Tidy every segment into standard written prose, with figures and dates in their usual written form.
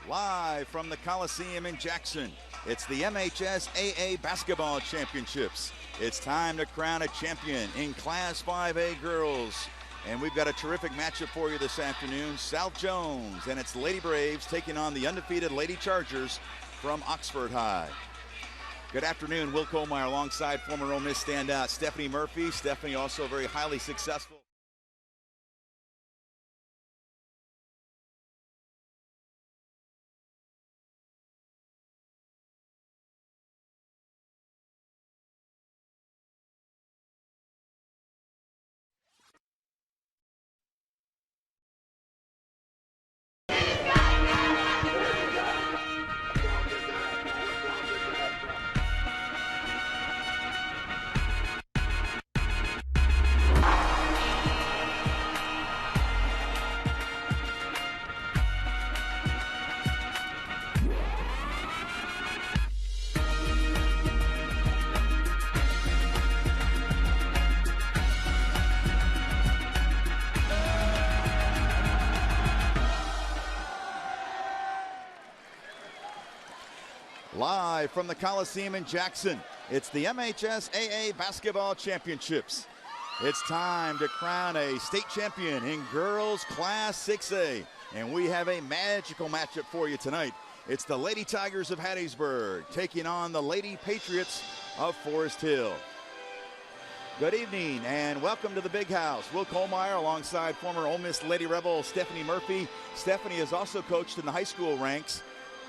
Live from the Coliseum in Jackson, it's the MHSAA Basketball Championships. It's time to crown a champion in Class 5A girls. And we've got a terrific matchup for you this afternoon. South Jones and its Lady Braves taking on the undefeated Lady Chargers from Oxford High. Good afternoon. Will Kohlmeyer alongside former Ole Miss standout Stephanie Murphy. Stephanie also very highly successful. Live from the Coliseum in Jackson, it's the MHSAA Basketball Championships. It's time to crown a state champion in girls Class 6A, and we have a magical matchup for you tonight. It's the Lady Tigers of Hattiesburg taking on the Lady Patriots of Forest Hill. Good evening and welcome to the Big House. Will Kohlmeyer alongside former Ole Miss Lady Rebel Stephanie Murphy. Stephanie has also coached in the high school ranks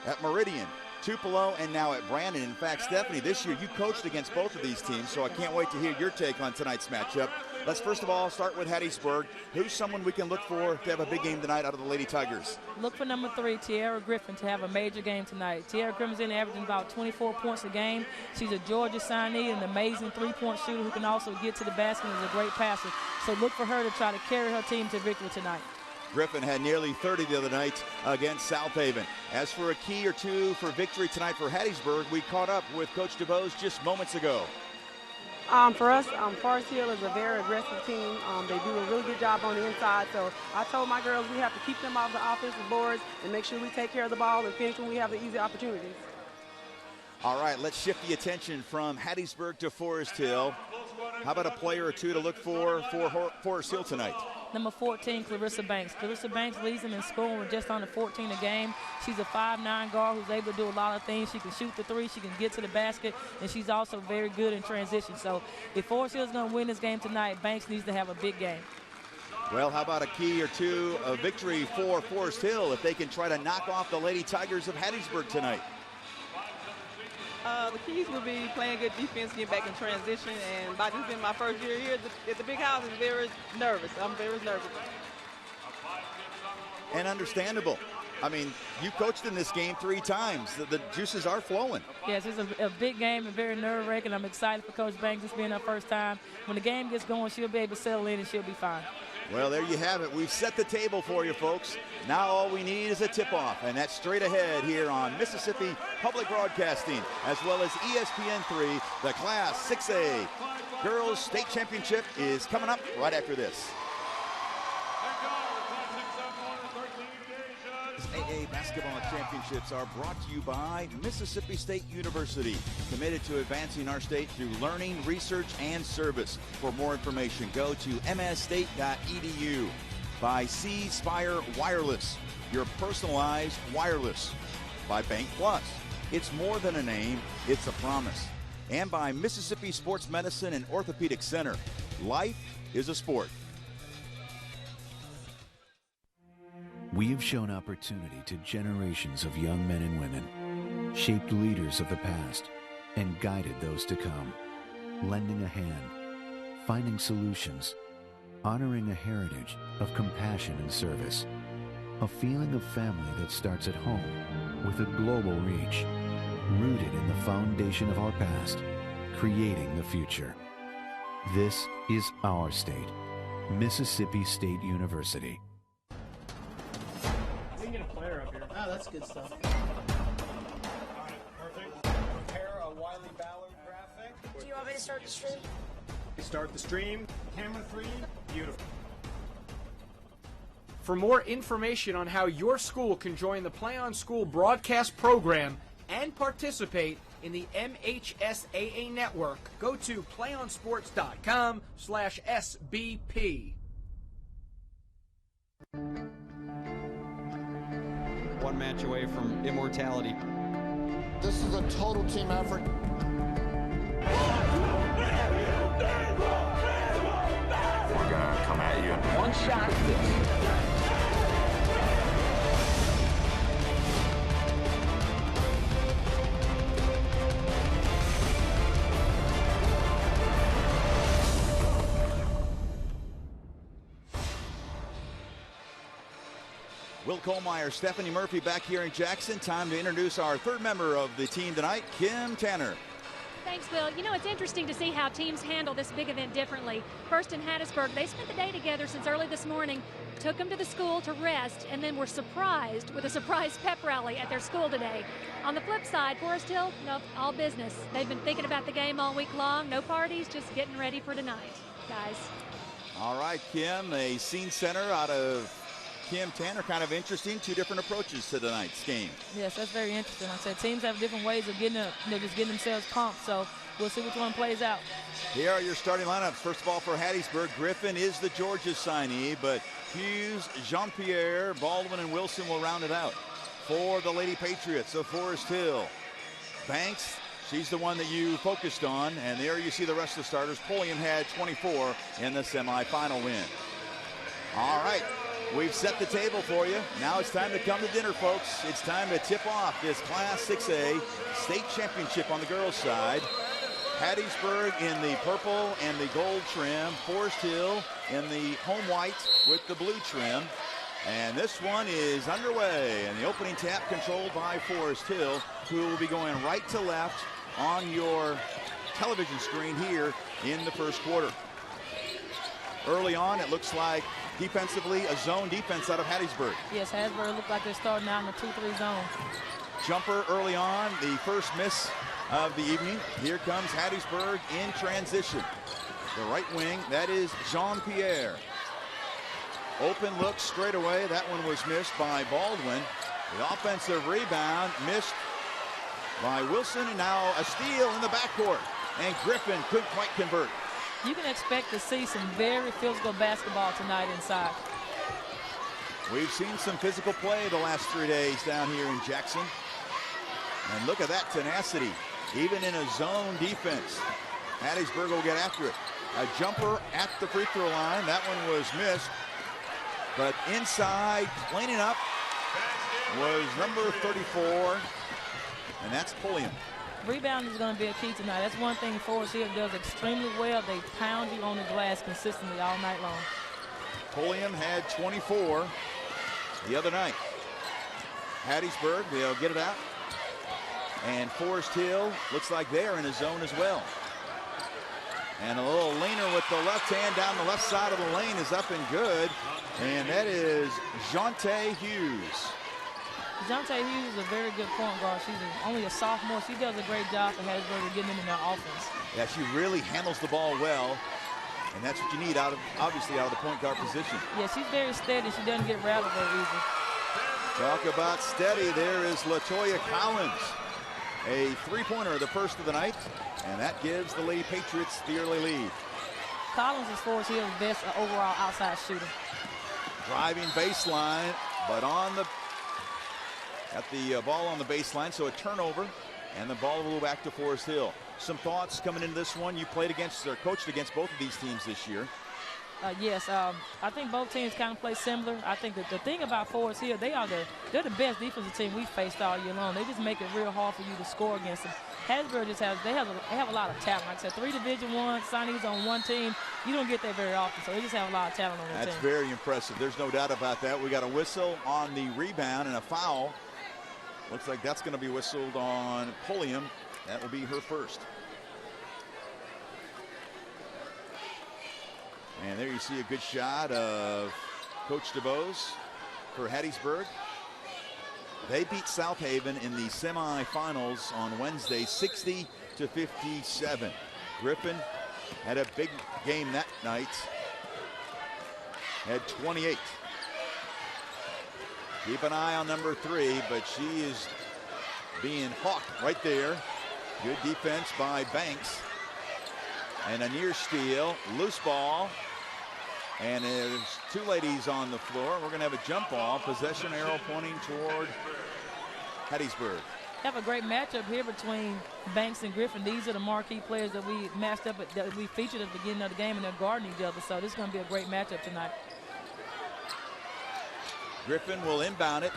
at Meridian, Tupelo, and now at Brandon. In fact, Stephanie, this year you coached against both of these teams, so I can't wait to hear your take on tonight's matchup. Let's first of all start with Hattiesburg. Who's someone we can look for to have a big game tonight out of the Lady Tigers? Look for number 3, Tiara Griffin, to have a major game tonight. Tiara Griffin's in averaging about 24 points a game. She's a Georgia signee, an amazing three-point shooter who can also get to the basket and is a great passer. So look for her to try to carry her team to victory tonight. Griffin had nearly 30 the other night against South Haven. As for a key or two for victory tonight for Hattiesburg, we caught up with Coach DeVos just moments ago. For us, Forest Hill is a very aggressive team. They do a really good job on the inside. So I told my girls we have to keep them off the offensive boards and make sure we take care of the ball and finish when we have the easy opportunities. All right, let's shift the attention from Hattiesburg to Forest Hill. How about a player or two to look for Forest Hill tonight? Number 14, Clarissa Banks. Clarissa Banks leads them in scoring with just under 14 a game. She's a 5'9" guard who's able to do a lot of things. She can shoot the three, she can get to the basket, and she's also very good in transition. So if Forest Hill is going to win this game tonight, Banks needs to have a big game. Well, how about a key or two of victory for Forest Hill if they can try to knock off the Lady Tigers of Hattiesburg tonight? The keys will be playing good defense, getting back in transition, and by this being my first year here at the Big House, I'm very nervous. And understandable. I mean, you coached in this game 3 times. The juices are flowing. Yes, it's a big game and very nerve-wracking. I'm excited for Coach Banks. This being her first time. When the game gets going, she'll be able to settle in and she'll be fine. Well, there you have it. We've set the table for you, folks. Now all we need is a tip-off, and that's straight ahead here on Mississippi Public Broadcasting, as well as ESPN3. The Class 6A Girls State Championship is coming up right after this. AA Basketball Championships are brought to you by Mississippi State University, committed to advancing our state through learning, research, and service. For more information, go to msstate.edu. By C Spire Wireless, your personalized wireless. By Bank Plus, it's more than a name, it's a promise. And by Mississippi Sports Medicine and Orthopedic Center, life is a sport. We have shown opportunity to generations of young men and women, shaped leaders of the past, and guided those to come, lending a hand, finding solutions, honoring a heritage of compassion and service, a feeling of family that starts at home with a global reach, rooted in the foundation of our past, creating the future. This is our state, Mississippi State University. That's good stuff. All right, perfect. Prepare a Wiley Ballard graphic. Do you want me to start the stream? Start the stream. Camera 3. Beautiful. For more information on how your school can join the Play on School broadcast program and participate in the MHSAA network, go to playonsports.com/SBP. One match away from immortality. This is a total team effort. We're gonna come at you. One shot. Will Kohlmeyer, Stephanie Murphy back here in Jackson. Time to introduce our third member of the team tonight, Kim Tanner. Thanks, Will. You know, it's interesting to see how teams handle this big event differently. First in Hattiesburg, they spent the day together since early this morning, took them to the school to rest, and then were surprised with a surprise pep rally at their school today. On the flip side, Forest Hill, nope, all business. They've been thinking about the game all week long. No parties, just getting ready for tonight, guys. All right, Kim, a scene center out of Kim Tanner, kind of interesting. Two different approaches to tonight's game. Yes, that's very interesting. Like I said, teams have different ways of getting just getting themselves pumped. So we'll see which one plays out. Here are your starting lineups. First of all, for Hattiesburg, Griffin is the Georgia signee, but Hughes, Jean-Pierre, Baldwin, and Wilson will round it out. For the Lady Patriots of Forest Hill, Banks, she's the one that you focused on, and there you see the rest of the starters. Pulliam had 24 in the semifinal win. All right. We've set the table for you. Now it's time to come to dinner, folks. It's time to tip off this Class 6A state championship on the girls' side. Hattiesburg in the purple and the gold trim. Forest Hill in the home white with the blue trim. And this one is underway. And the opening tap controlled by Forest Hill, who will be going right to left on your television screen here in the first quarter. Early on, it looks like defensively a zone defense out of Hattiesburg. Yes, Hattiesburg looked like they're starting out in the 2-3 zone. Jumper early on, the first miss of the evening. Here comes Hattiesburg in transition. The right wing, that is Jean-Pierre. Open look straight away. That one was missed by Baldwin. The offensive rebound missed by Wilson, and now a steal in the backcourt. And Griffin couldn't quite convert. You can expect to see some very physical basketball tonight inside. We've seen some physical play the last 3 days down here in Jackson. And look at that tenacity. Even in a zone defense, Hattiesburg will get after it. A jumper at the free throw line. That one was missed. But inside, cleaning up, was number 34. And that's Pulliam. Rebounding is going to be a key tonight. That's one thing Forest Hill does extremely well. They pound you on the glass consistently all night long. Pulliam had 24 the other night. Hattiesburg, they'll get it out. And Forest Hill looks like they're in a zone as well. And a little leaner with the left hand down the left side of the lane is up and good. And that is Jonte Hughes. Jonte Hughes is a very good point guard. She's only a sophomore. She does a great job for Hattiesburg of getting them in their offense. Yeah, she really handles the ball well. And that's what you need obviously out of the point guard position. Yeah, she's very steady. She doesn't get rattled very easy. Talk about steady. There is LaToya Collins. A three-pointer, the first of the night. And that gives the Lady Patriots the early lead. Collins is Forest Hill's best overall outside shooter. Driving baseline, but at the ball on the baseline, so a turnover, and the ball will go back to Forest Hill. Some thoughts coming into this one. You played against or coached against both of these teams this year. Yes, I think both teams kind of play similar. I think that the thing about Forest Hill, they're the best defensive team we've faced all year long. They just make it real hard for you to score against them. Hattiesburg just have a lot of talent. Like I said, 3 Division I signees on one team. You don't get that very often, so they just have a lot of talent on their team. That's very impressive. There's no doubt about that. We got a whistle on the rebound and a foul. Looks like that's going to be whistled on Pulliam. That will be her first. And there you see a good shot of Coach DeBose for Hattiesburg. They beat South Haven in the semifinals on Wednesday, 60-57. Griffin had a big game that night. Had 28. Keep an eye on number 3, but she is being hawked right there. Good defense by Banks. And a near steal, loose ball. And there's 2 ladies on the floor. We're going to have a jump ball. Possession arrow pointing toward Hattiesburg. Have a great matchup here between Banks and Griffin. These are the marquee players that we matched up that we featured at the beginning of the game, and they're guarding each other. So this is going to be a great matchup tonight. Griffin will inbound it.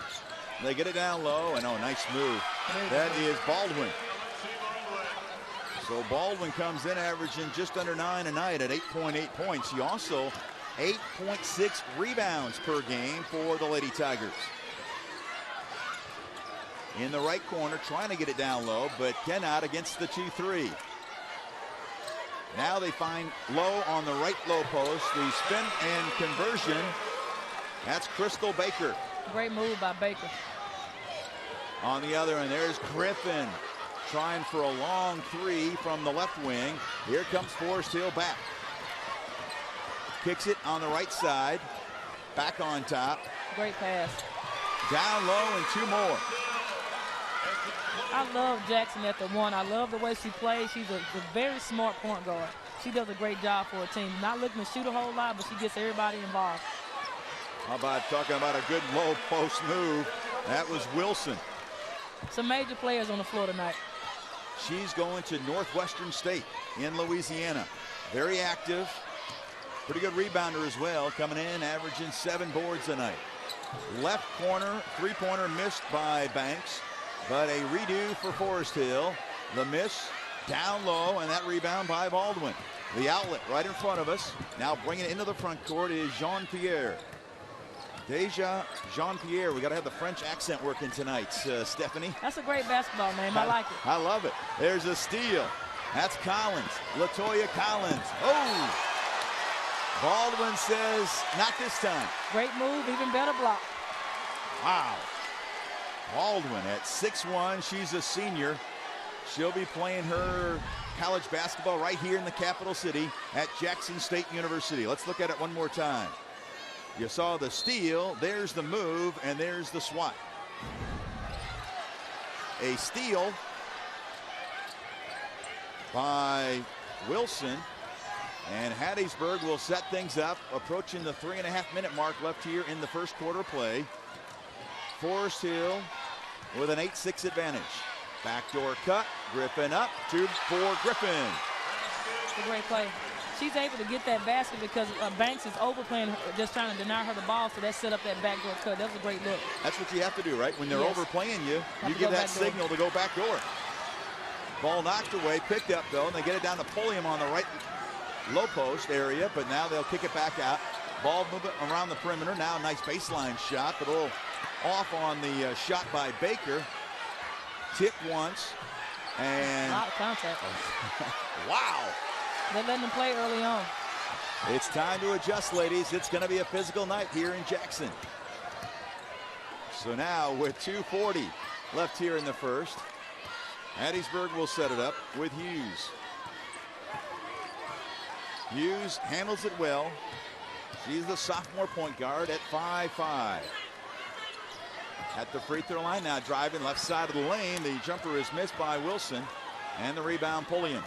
They get it down low, and nice move. That is Baldwin. So Baldwin comes in averaging just under 9 a night at 8.8 points. He also 8.6 rebounds per game for the Lady Tigers. In the right corner, trying to get it down low, but cannot against the 2-3. Now they find Low on the right low post. The spin and conversion. That's Crystal Baker. Great move by Baker. On the other end, there's Griffin trying for a long 3 from the left wing. Here comes Forest Hill back. Kicks it on the right side. Back on top. Great pass. Down low and 2 more. I love Jackson at the 1. I love the way she plays. She's a very smart point guard. She does a great job for a team. Not looking to shoot a whole lot, but she gets everybody involved. How about talking about a good low post move? That was Wilson. Some major players on the floor tonight. She's going to Northwestern State in Louisiana. Very active. Pretty good rebounder as well. Coming in, averaging 7 boards a night. Left corner, 3-pointer missed by Banks. But a redo for Forest Hill. The miss down low, and that rebound by Baldwin. The outlet right in front of us. Now bringing it into the front court is Jean-Pierre. Deja Jean-Pierre. We got to have the French accent working tonight, Stephanie. That's a great basketball name. I like it. I love it. There's a steal. That's Collins. LaToya Collins. Oh! Baldwin says, not this time. Great move, even better block. Wow. Baldwin at 6'1". She's a senior. She'll be playing her college basketball right here in the capital city at Jackson State University. Let's look at it one more time. You saw the steal, there's the move, and there's the swat. A steal by Wilson, and Hattiesburg will set things up, approaching the 3.5-minute mark left here in the first quarter play. Forest Hill with an 8-6 advantage. Backdoor cut, Griffin up, 2 for Griffin. It's a great play. She's able to get that basket because Banks is overplaying her, just trying to deny her the ball, so that set up that backdoor cut. That was a great look. That's what you have to do, right? When they're overplaying you, you give that signal to go backdoor. Ball knocked away, picked up though, and they get it down to Pulliam on the right low post area, but now they'll kick it back out. Ball movement around the perimeter. Now a nice baseline shot, but a little off on the shot by Baker. Tip once, and a lot of contact. Wow. They're letting them play early on. It's time to adjust, ladies. It's going to be a physical night here in Jackson. So now with 2:40 left here in the first, Hattiesburg will set it up with Hughes. Hughes handles it well. She's the sophomore point guard at 5'5". At the free throw line now, driving left side of the lane. The jumper is missed by Wilson, and the rebound Pulliam.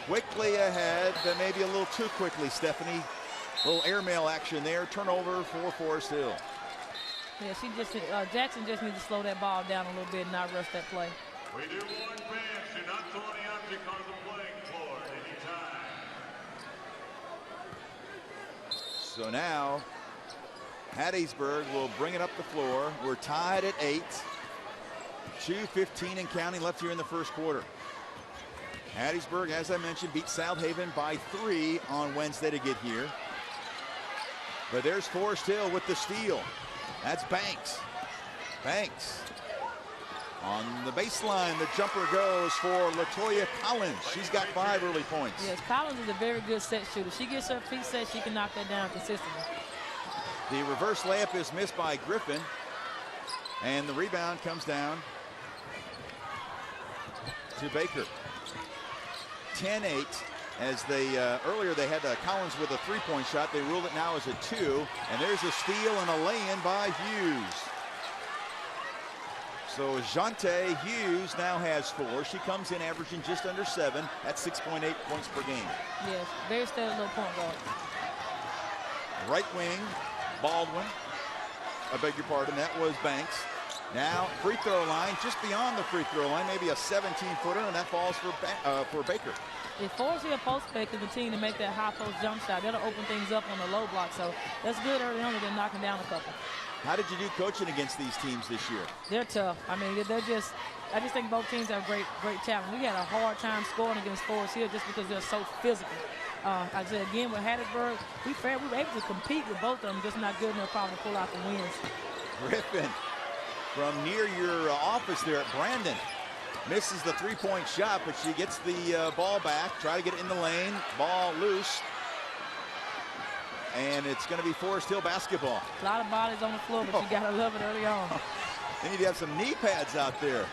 Quickly ahead, but maybe a little too quickly, Stephanie. A little airmail action there. Turnover for Forest Hill. Yeah, Jackson just needs to slow that ball down a little bit and not rush that play. We do warn fans, do not throw any object on the playing floor at any time. So now, Hattiesburg will bring it up the floor. We're tied at 8. 2:15 and counting left here in the first quarter. Hattiesburg, as I mentioned, beat South Haven by 3 on Wednesday to get here. But there's Forest Hill with the steal. That's Banks. Banks. On the baseline, the jumper goes for LaToya Collins. She's got 5 early points. Yes, Collins is a very good set shooter. She gets her feet set, she can knock that down consistently. The reverse layup is missed by Griffin. And the rebound comes down to Baker. 10-8 as they earlier they had Collins with a three-point shot. They ruled it now as a 2, and there's a steal and a lay-in by Hughes. So Jante Hughes now has 4. She comes in averaging just under 7 at 6.8 points per game. Yes, very steady little point guard. Right wing, Baldwin. I beg your pardon, that was Banks. Now free throw line, just beyond the free throw line, maybe a 17-footer, and that falls for Baker. If Forest Hill post Baker continue to make that high post jump shot, that'll open things up on the low block. So that's good early on. They're knocking down a couple. How did you do coaching against these teams this year? They're tough. I mean, I just think both teams have great talent. We had a hard time scoring against Forest Hill just because they're so physical. Like I said, again, with Hattiesburg, we were able to compete with both of them, just not good enough probably to pull out the wins. Griffin from near your office there at Brandon misses the three-point shot, but she gets the ball back, try to get it in the lane, ball loose. And it's going to be Forest Hill basketball. A lot of bodies on the floor, but you got to love it early on. They need to have some knee pads out there.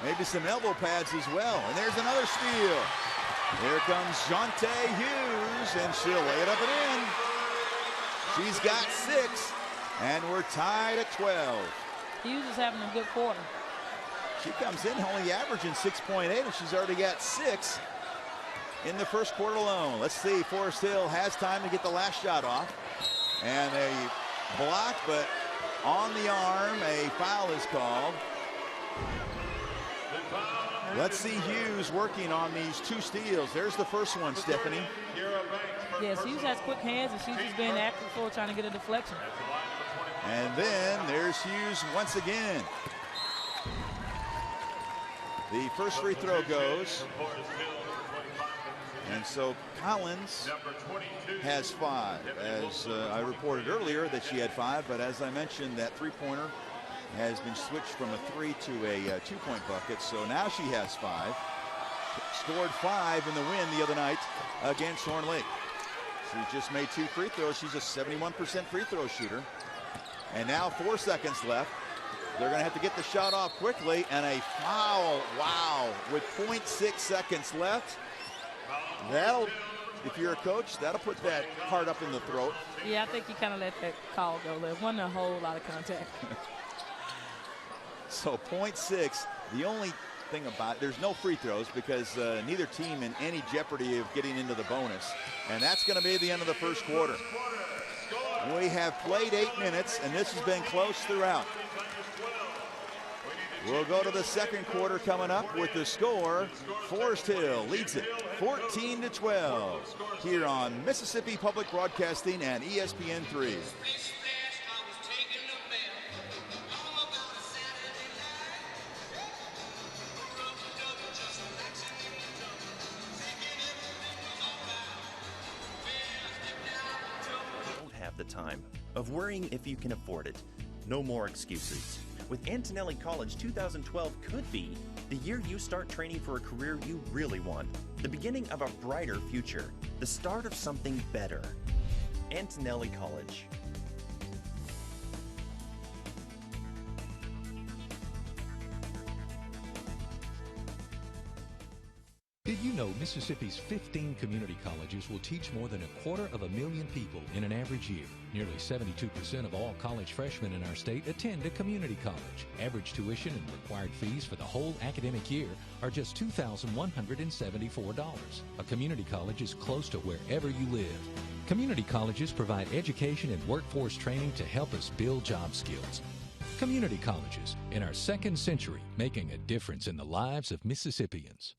Maybe some elbow pads as well. And there's another steal. Here comes Jante Hughes, and she'll lay it up and in. She's got 6, and we're tied at 12. Hughes is having a good quarter. She comes in only averaging 6.8, and she's already got 6. In the first quarter alone. Let's see, Forest Hill has time to get the last shot off. And a block, but on the arm, a foul is called. Let's see Hughes working on these 2 steals. There's the first one, Stephanie. Yes, Hughes has quick hands, and she's just being active for trying to get a deflection. And then there's Hughes once again. The first free throw goes. And so Collins has 5. As I reported earlier that she had 5, but as I mentioned, that three-pointer has been switched from a 3 to a 2-point bucket. So now she has 5. Scored 5 in the win the other night against Horn Lake. She just made 2 free throws. She's a 71% free throw shooter. And now 4 seconds left. They're going to have to get the shot off quickly, and a foul. Wow, with 0.6 seconds left. That'll, if you're a coach, that'll put that heart up in the throat. Yeah, I think you kind of let that call go there. Wasn't a whole lot of contact. So 0.6, the only thing about it, there's no free throws because neither team in any jeopardy of getting into the bonus. And that's going to be the end of the first quarter. We have played 8 minutes, and this has been close throughout. We'll go to the second quarter coming up with the score. Forest Hill leads it 14-12 here on Mississippi Public Broadcasting and ESPN3. Don't have the time of worrying if you can afford it. No more excuses. With Antonelli College, 2012 could be the year you start training for a career you really want. The beginning of a brighter future. The start of something better. Antonelli College. Did you know Mississippi's 15 community colleges will teach more than 250,000 people in an average year? Nearly 72% of all college freshmen in our state attend a community college. Average tuition and required fees for the whole academic year are just $2,174. A community college is close to wherever you live. Community colleges provide education and workforce training to help us build job skills. Community colleges, in our second century, making a difference in the lives of Mississippians.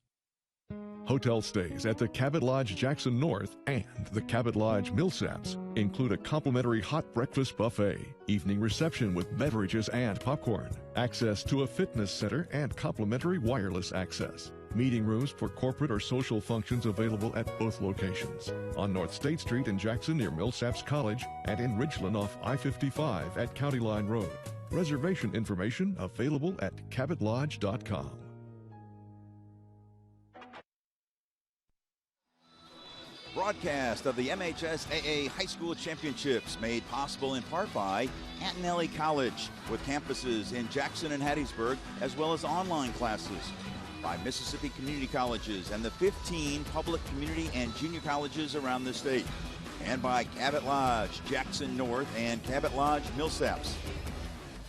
Hotel stays at the Cabot Lodge Jackson North and the Cabot Lodge Millsaps include a complimentary hot breakfast buffet, evening reception with beverages and popcorn, access to a fitness center and complimentary wireless access. Meeting rooms for corporate or social functions available at both locations. On North State Street in Jackson near Millsaps College and in Ridgeland off I-55 at County Line Road. Reservation information available at cabotlodge.com. Broadcast of the MHSAA High School Championships made possible in part by Antonelli College with campuses in Jackson and Hattiesburg as well as online classes. by Mississippi community colleges and the 15 public community and junior colleges around the state, and by Cabot Lodge, Jackson North, and Cabot Lodge, Millsaps.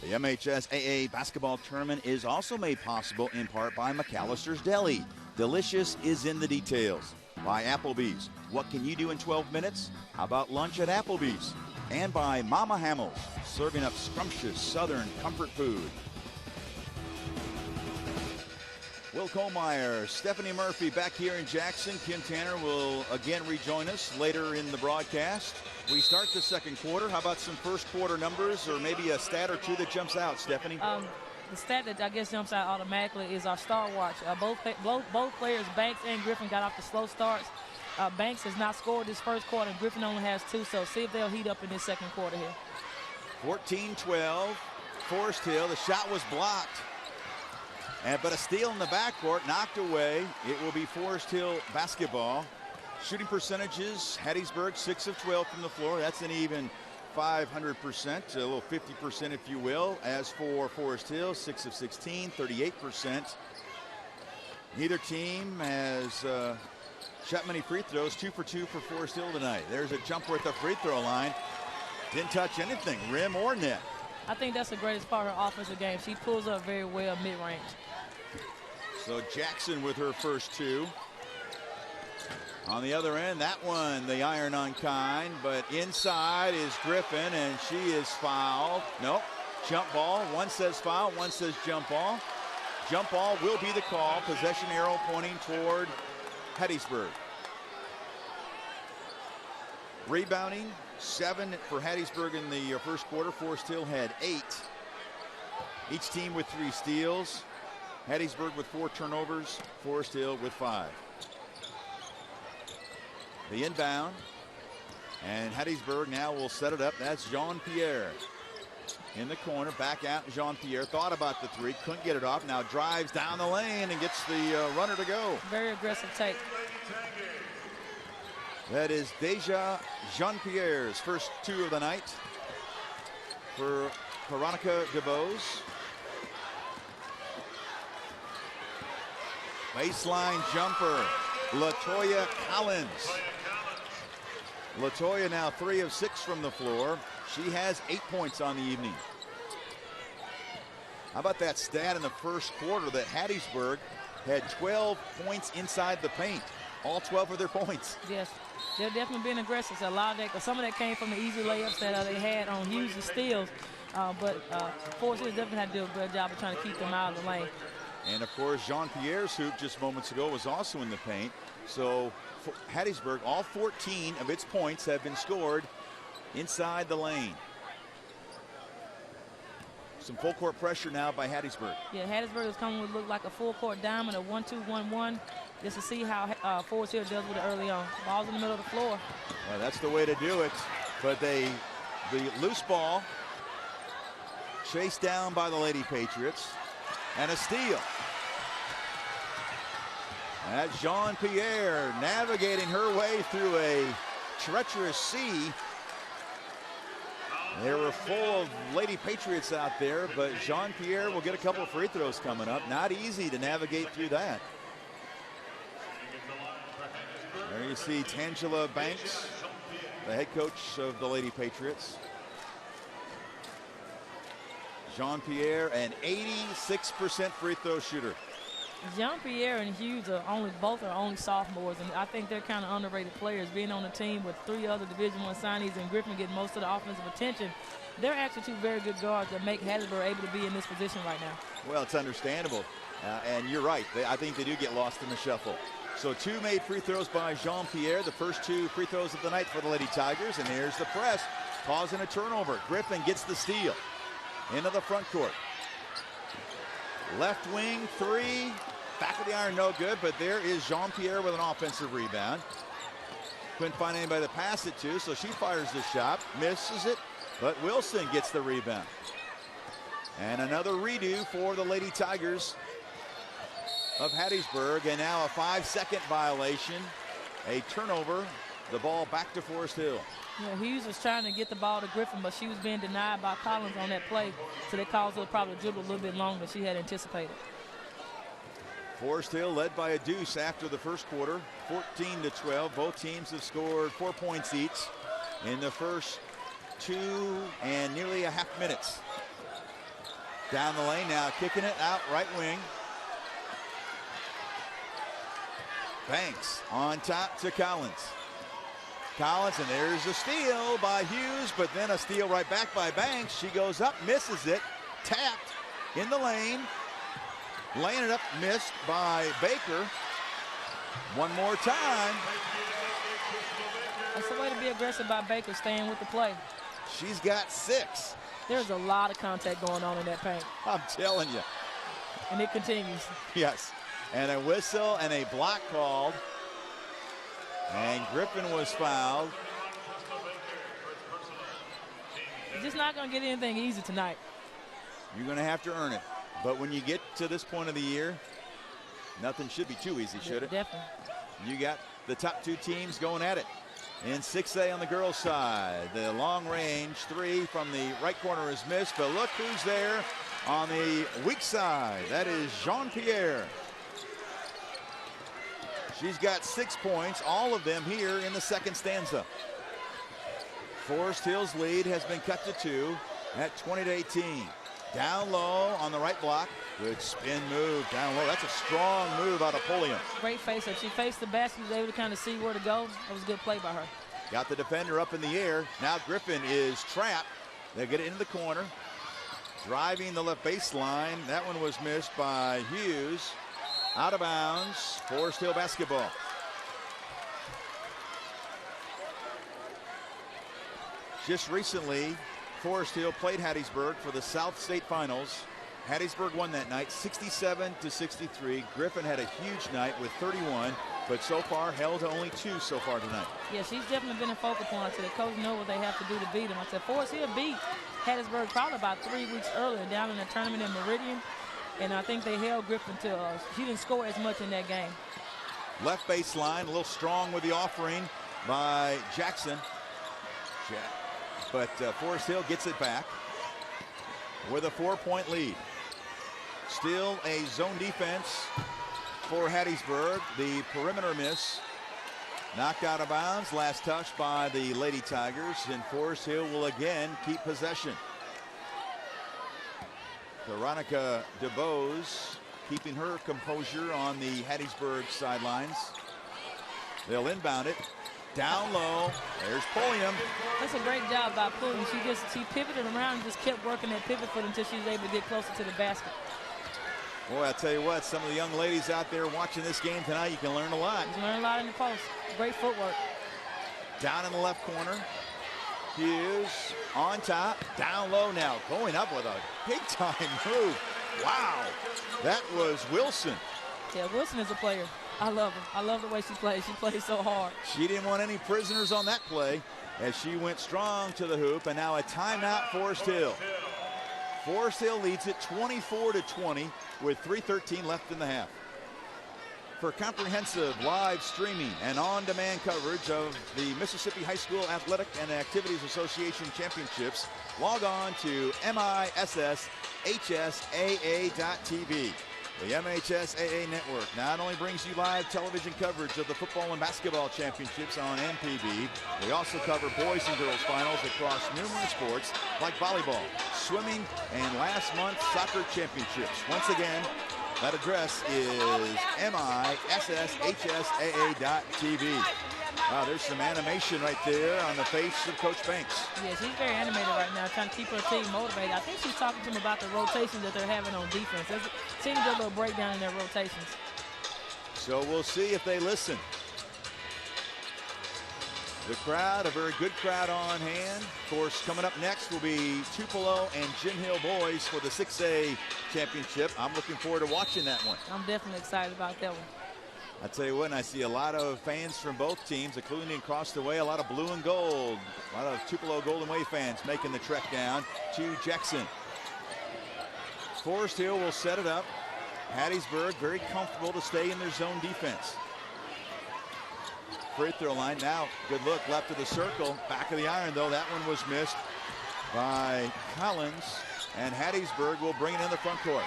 The MHSAA basketball tournament is also made possible in part by McAllister's Deli. Delicious is in the details. By Applebee's. What can you do in 12 minutes? How about lunch at Applebee's? And by Mama Hamill's, serving up scrumptious Southern comfort food. Will Kohlmeyer, Stephanie Murphy back here in Jackson. Kim Tanner will again rejoin us later in the broadcast. We start the second quarter. How about some first quarter numbers or maybe a stat or two that jumps out, Stephanie? The stat that I guess jumps out automatically is our star watch. Both players, Banks and Griffin, got off the slow starts. Banks has not scored this first quarter, and Griffin only has 2, so see if they'll heat up in this second quarter here. 14-12, Forest Hill. The shot was blocked, but a steal in the backcourt, knocked away. It will be Forest Hill basketball. Shooting percentages, Hattiesburg 6 of 12 from the floor. That's an even 500%, a little 50% if you will. As for Forest Hill, 6 of 16, 38%. Neither team has shot many free throws. 2 for 2 for Forest Hill tonight. There's a jumper at the free throw line. Didn't touch anything, rim or net. I think that's the greatest part of her offensive game. She pulls up very well mid-range. So Jackson with her first 2. On the other end, that one, the iron on kind, but inside is Griffin, and she is fouled. Nope, jump ball. One says foul, one says jump ball. Jump ball will be the call. Possession arrow pointing toward Hattiesburg. Rebounding, 7 for Hattiesburg in the first quarter. Forest Hill had 8. Each team with 3 steals. Hattiesburg with 4 turnovers. Forest Hill with 5. The inbound, and Hattiesburg now will set it up. That's Jean-Pierre in the corner. Back out Jean-Pierre. Thought about the 3, couldn't get it off. Now drives down the lane and gets the runner to go. Very aggressive take. That is Deja Jean-Pierre's first 2 of the night for Veronica DeBose. Baseline jumper, LaToya Collins. LaToya now 3 of 6 from the floor. She has 8 points on the evening. How about that stat in the first quarter that Hattiesburg had 12 points inside the paint. All 12 of their points. Yes, they're definitely being aggressive. So a lot of that, some of that came from the easy layups that they had on huge steals. But Forest Hill definitely had to do a good job of trying to keep them out of the lane. And of course, Jean-Pierre's hoop just moments ago was also in the paint. So for Hattiesburg, all 14 of its points have been scored inside the lane. Some full court pressure now by Hattiesburg. Yeah, Hattiesburg is coming with look like a full court diamond, a 1-2-1-1, just to see how Forest Hill does with it early on. Ball's in the middle of the floor. Well, that's the way to do it. But the loose ball chased down by the Lady Patriots, and a steal. That's Jean-Pierre navigating her way through a treacherous sea. They were full of Lady Patriots out there, but Jean-Pierre will get a couple of free throws coming up. Not easy to navigate through that. There you see Tangela Banks, the head coach of the Lady Patriots. Jean-Pierre, an 86% free throw shooter. Jean-Pierre and Hughes both are only sophomores, and I think they're kind of underrated players. Being on the team with 3 other Division I signees and Griffin getting most of the offensive attention, they're actually 2 very good guards that make Hattiesburg able to be in this position right now. Well, it's understandable, and you're right. I think they do get lost in the shuffle. So 2 made free throws by Jean-Pierre, the first 2 free throws of the night for the Lady Tigers, and here's the press, causing a turnover. Griffin gets the steal into the front court. Left wing 3, back of the iron, no good, but there is Jean-Pierre with an offensive rebound. Couldn't find anybody to pass it to, so she fires the shot, misses it, but Wilson gets the rebound. And another redo for the Lady Tigers of Hattiesburg, and now a 5-second violation, a turnover, the ball back to Forest Hill. Yeah, Hughes was trying to get the ball to Griffin, but she was being denied by Collins on that play, so they caused her probably to dribble a little bit longer than she had anticipated. Forest Hill led by a deuce after the first quarter, 14-12. Both teams have scored 4 points each in the first 2 and nearly a half minutes. Down the lane now, kicking it out right wing. Banks on top to Collins. Collins, and there's a steal by Hughes, but then a steal right back by Banks. She goes up, misses it, tapped in the lane. Laying it up, missed by Baker. One more time. That's the way to be aggressive by Baker, staying with the play. She's got 6. There's a lot of contact going on in that paint. I'm telling you. And it continues. Yes. And a whistle and a block called. And Griffin was fouled. You're just not going to get anything easy tonight. You're going to have to earn it. But when you get to this point of the year, nothing should be too easy, should it? Definitely. You got the top 2 teams going at it. In 6A on the girls' side, the long-range 3 from the right corner is missed, but look who's there on the weak side. That is Jean-Pierre. She's got 6 points, all of them here in the second stanza. Forest Hill's lead has been cut to 2 at 20-18. Down low on the right block. Good spin move down low. That's a strong move out of Pulliam. Great face-up. She faced the basket, was able to kind of see where to go. It was a good play by her. Got the defender up in the air. Now Griffin is trapped. They get it into the corner. Driving the left baseline. That one was missed by Hughes. Out of bounds. Forest Hill basketball. Just recently, Forest Hill played Hattiesburg for the South State Finals. Hattiesburg won that night 67-63. Griffin had a huge night with 31, but so far held to only 2 so far tonight. Yeah, she's definitely been a focal point. So the coach know what they have to do to beat them. I said Forest Hill beat Hattiesburg probably about 3 weeks earlier down in the tournament in Meridian, and I think they held Griffin to she didn't score as much in that game. Left baseline, a little strong with the offering by Jackson. But Forest Hill gets it back with a 4-point lead. Still a zone defense for Hattiesburg. The perimeter miss. Knocked out of bounds. Last touch by the Lady Tigers. And Forest Hill will again keep possession. Veronica DeBose keeping her composure on the Hattiesburg sidelines. They'll inbound it. Down low. There's Pulliam. That's a great job by Pulliam. She pivoted around and just kept working that pivot foot until she was able to get closer to the basket. Boy, I tell you what, some of the young ladies out there watching this game tonight, you can learn a lot. You can learn a lot in the post. Great footwork. Down in the left corner. Hughes on top. Down low now. Going up with a big-time move. Wow. That was Wilson. Yeah, Wilson is a player. I love her. I love the way she plays. She plays so hard. She didn't want any prisoners on that play as she went strong to the hoop. And now a timeout, Forest Hill. Forest Hill leads it 24-20 with 3:13 left in the half. For comprehensive live streaming and on-demand coverage of the Mississippi High School Athletic and Activities Association Championships, log on to MISSHSAA.tv. The MHSAA Network not only brings you live television coverage of the football and basketball championships on MPB, we also cover boys and girls finals across numerous sports like volleyball, swimming, and last month's soccer championships. Once again, that address is MISSHSAA.tv. Wow, there's some animation right there on the face of Coach Banks. Yeah, she's very animated right now, trying to keep her team motivated. I think she's talking to them about the rotations that they're having on defense. They seem to do a little breakdown in their rotations. So we'll see if they listen. The crowd, a very good crowd on hand. Of course, coming up next will be Tupelo and Gin Hill boys for the 6A championship. I'm looking forward to watching that one. I'm definitely excited about that one. I tell you what, I see a lot of fans from both teams, including across the way, a lot of blue and gold. A lot of Tupelo Golden Wave fans making the trek down to Jackson. Forest Hill will set it up. Hattiesburg very comfortable to stay in their zone defense. Free throw line now. Good look left of the circle. Back of the iron, though. That one was missed by Collins. And Hattiesburg will bring it in the front court.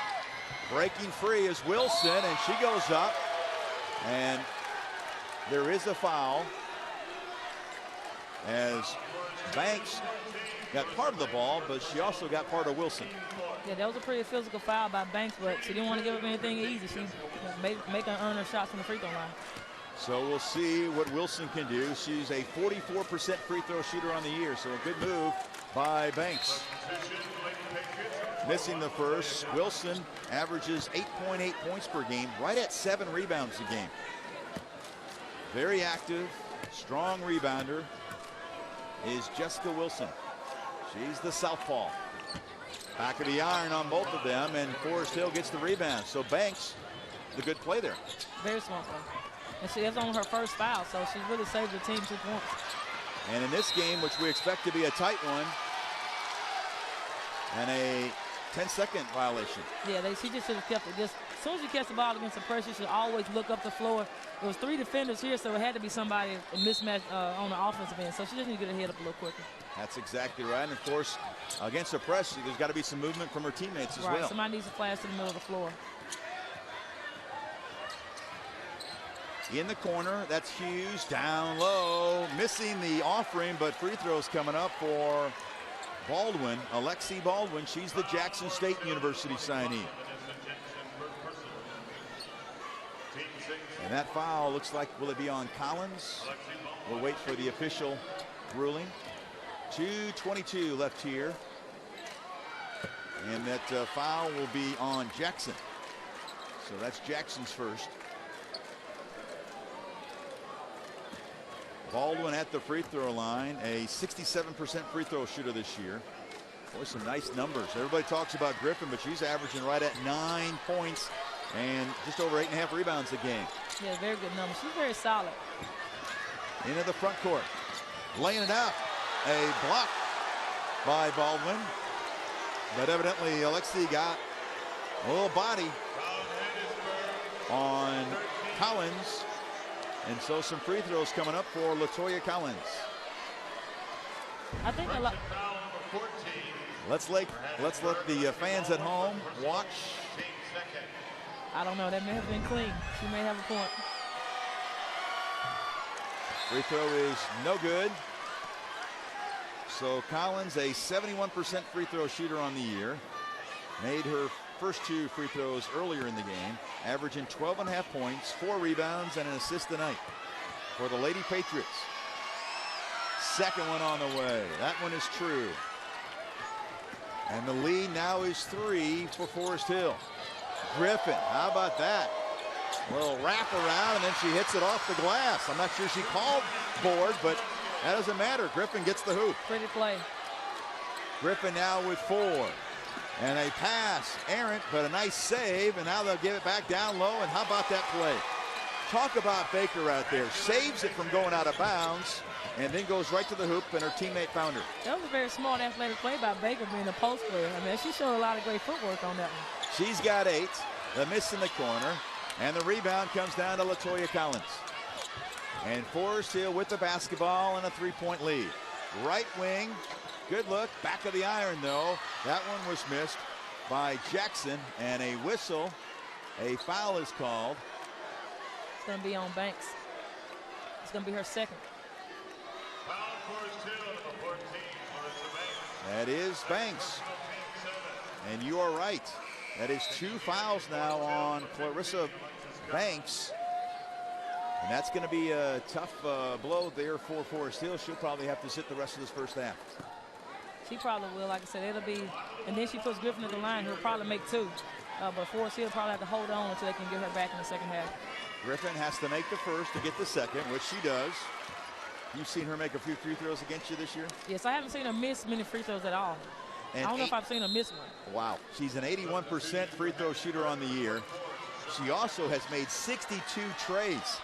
Breaking free is Wilson, and she goes up. And there is a foul as Banks got part of the ball, but she also got part of Wilson. Yeah, that was a pretty physical foul by Banks, but she didn't want to give up anything easy. She make her earn her shots from the free throw line. So we'll see what Wilson can do. She's a 44% free throw shooter on the year, so a good move by Banks. Missing the first, Wilson averages 8.8 points per game, right at 7 rebounds a game. Very active, strong rebounder is Jessica Wilson. She's the southpaw. Back of the iron on both of them, and Forest Hill gets the rebound. So Banks, the good play there. Very smart play. And she is on her first foul, so she's really saved the team 2 points. And in this game, which we expect to be a tight one, and a 10-second violation. Yeah, she just should have kept it. Just as soon as you catch the ball against the pressure, you should always look up the floor. There was 3 defenders here, so it had to be somebody a mismatch on the offensive end. So she just needs to get her head up a little quicker. That's exactly right. And of course, against the press, there's got to be some movement from her teammates as well. Somebody needs to flash to the middle of the floor. In the corner, that's Hughes down low, missing the offering, but free throws coming up for Baldwin, Alexi Baldwin. She's the Jackson State University signee. And that foul looks like, will it be on Collins? We'll wait for the official ruling. 2:22 left here. And that foul will be on Jackson. So that's Jackson's first. Baldwin at the free throw line, a 67% free throw shooter this year. Boy, some nice numbers. Everybody talks about Griffin, but she's averaging right at 9 points and just over 8.5 rebounds a game. Yeah, very good numbers. She's very solid. Into the front court, laying it out. A block by Baldwin, but evidently Alexi got a little body on Collins. And so some free throws coming up for LaToya Collins. I think a lot. Let's let the fans at home watch. I don't know. That may have been clean. She may have a point. Free throw is no good. So Collins, a 71% free throw shooter on the year, made her first 2 free throws earlier in the game, averaging 12.5 points, 4 rebounds, and an assist tonight for the Lady Patriots. Second one on the way. That one is true. And the lead now is 3 for Forest Hill. Griffin, how about that? A little wrap around, and then she hits it off the glass. I'm not sure she called board, but that doesn't matter. Griffin gets the hoop. Pretty play. Griffin now with 4. And a pass, errant, but a nice save, and now they'll give it back down low, and how about that play? Talk about Baker out there. Saves it from going out of bounds, and then goes right to the hoop, and her teammate found her. That was a very smart athletic play by Baker being a post player. I mean, she showed a lot of great footwork on that one. She's got 8, the miss in the corner, and the rebound comes down to LaToya Collins. And Forest Hill with the basketball and a 3-point lead. Right wing. Good look, back of the iron though. That one was missed by Jackson, and a whistle. A foul is called. It's going to be on Banks. It's going to be her second. That is Banks. And you are right. That is 2 fouls now on Clarissa Banks. And that's going to be a tough blow there for Forest Hill. She'll probably have to sit the rest of this first half. She probably will. Like I said, it'll be, and then she puts Griffin at the line. He'll probably make 2. But Forest Hill probably have to hold on until they can get her back in the second half. Griffin has to make the first to get the second, which she does. You've seen her make a few free throws against you this year? Yes, I haven't seen her miss many free throws at all. And I don't know if I've seen her miss one. Wow. She's an 81% free throw shooter on the year. She also has made 62 trades.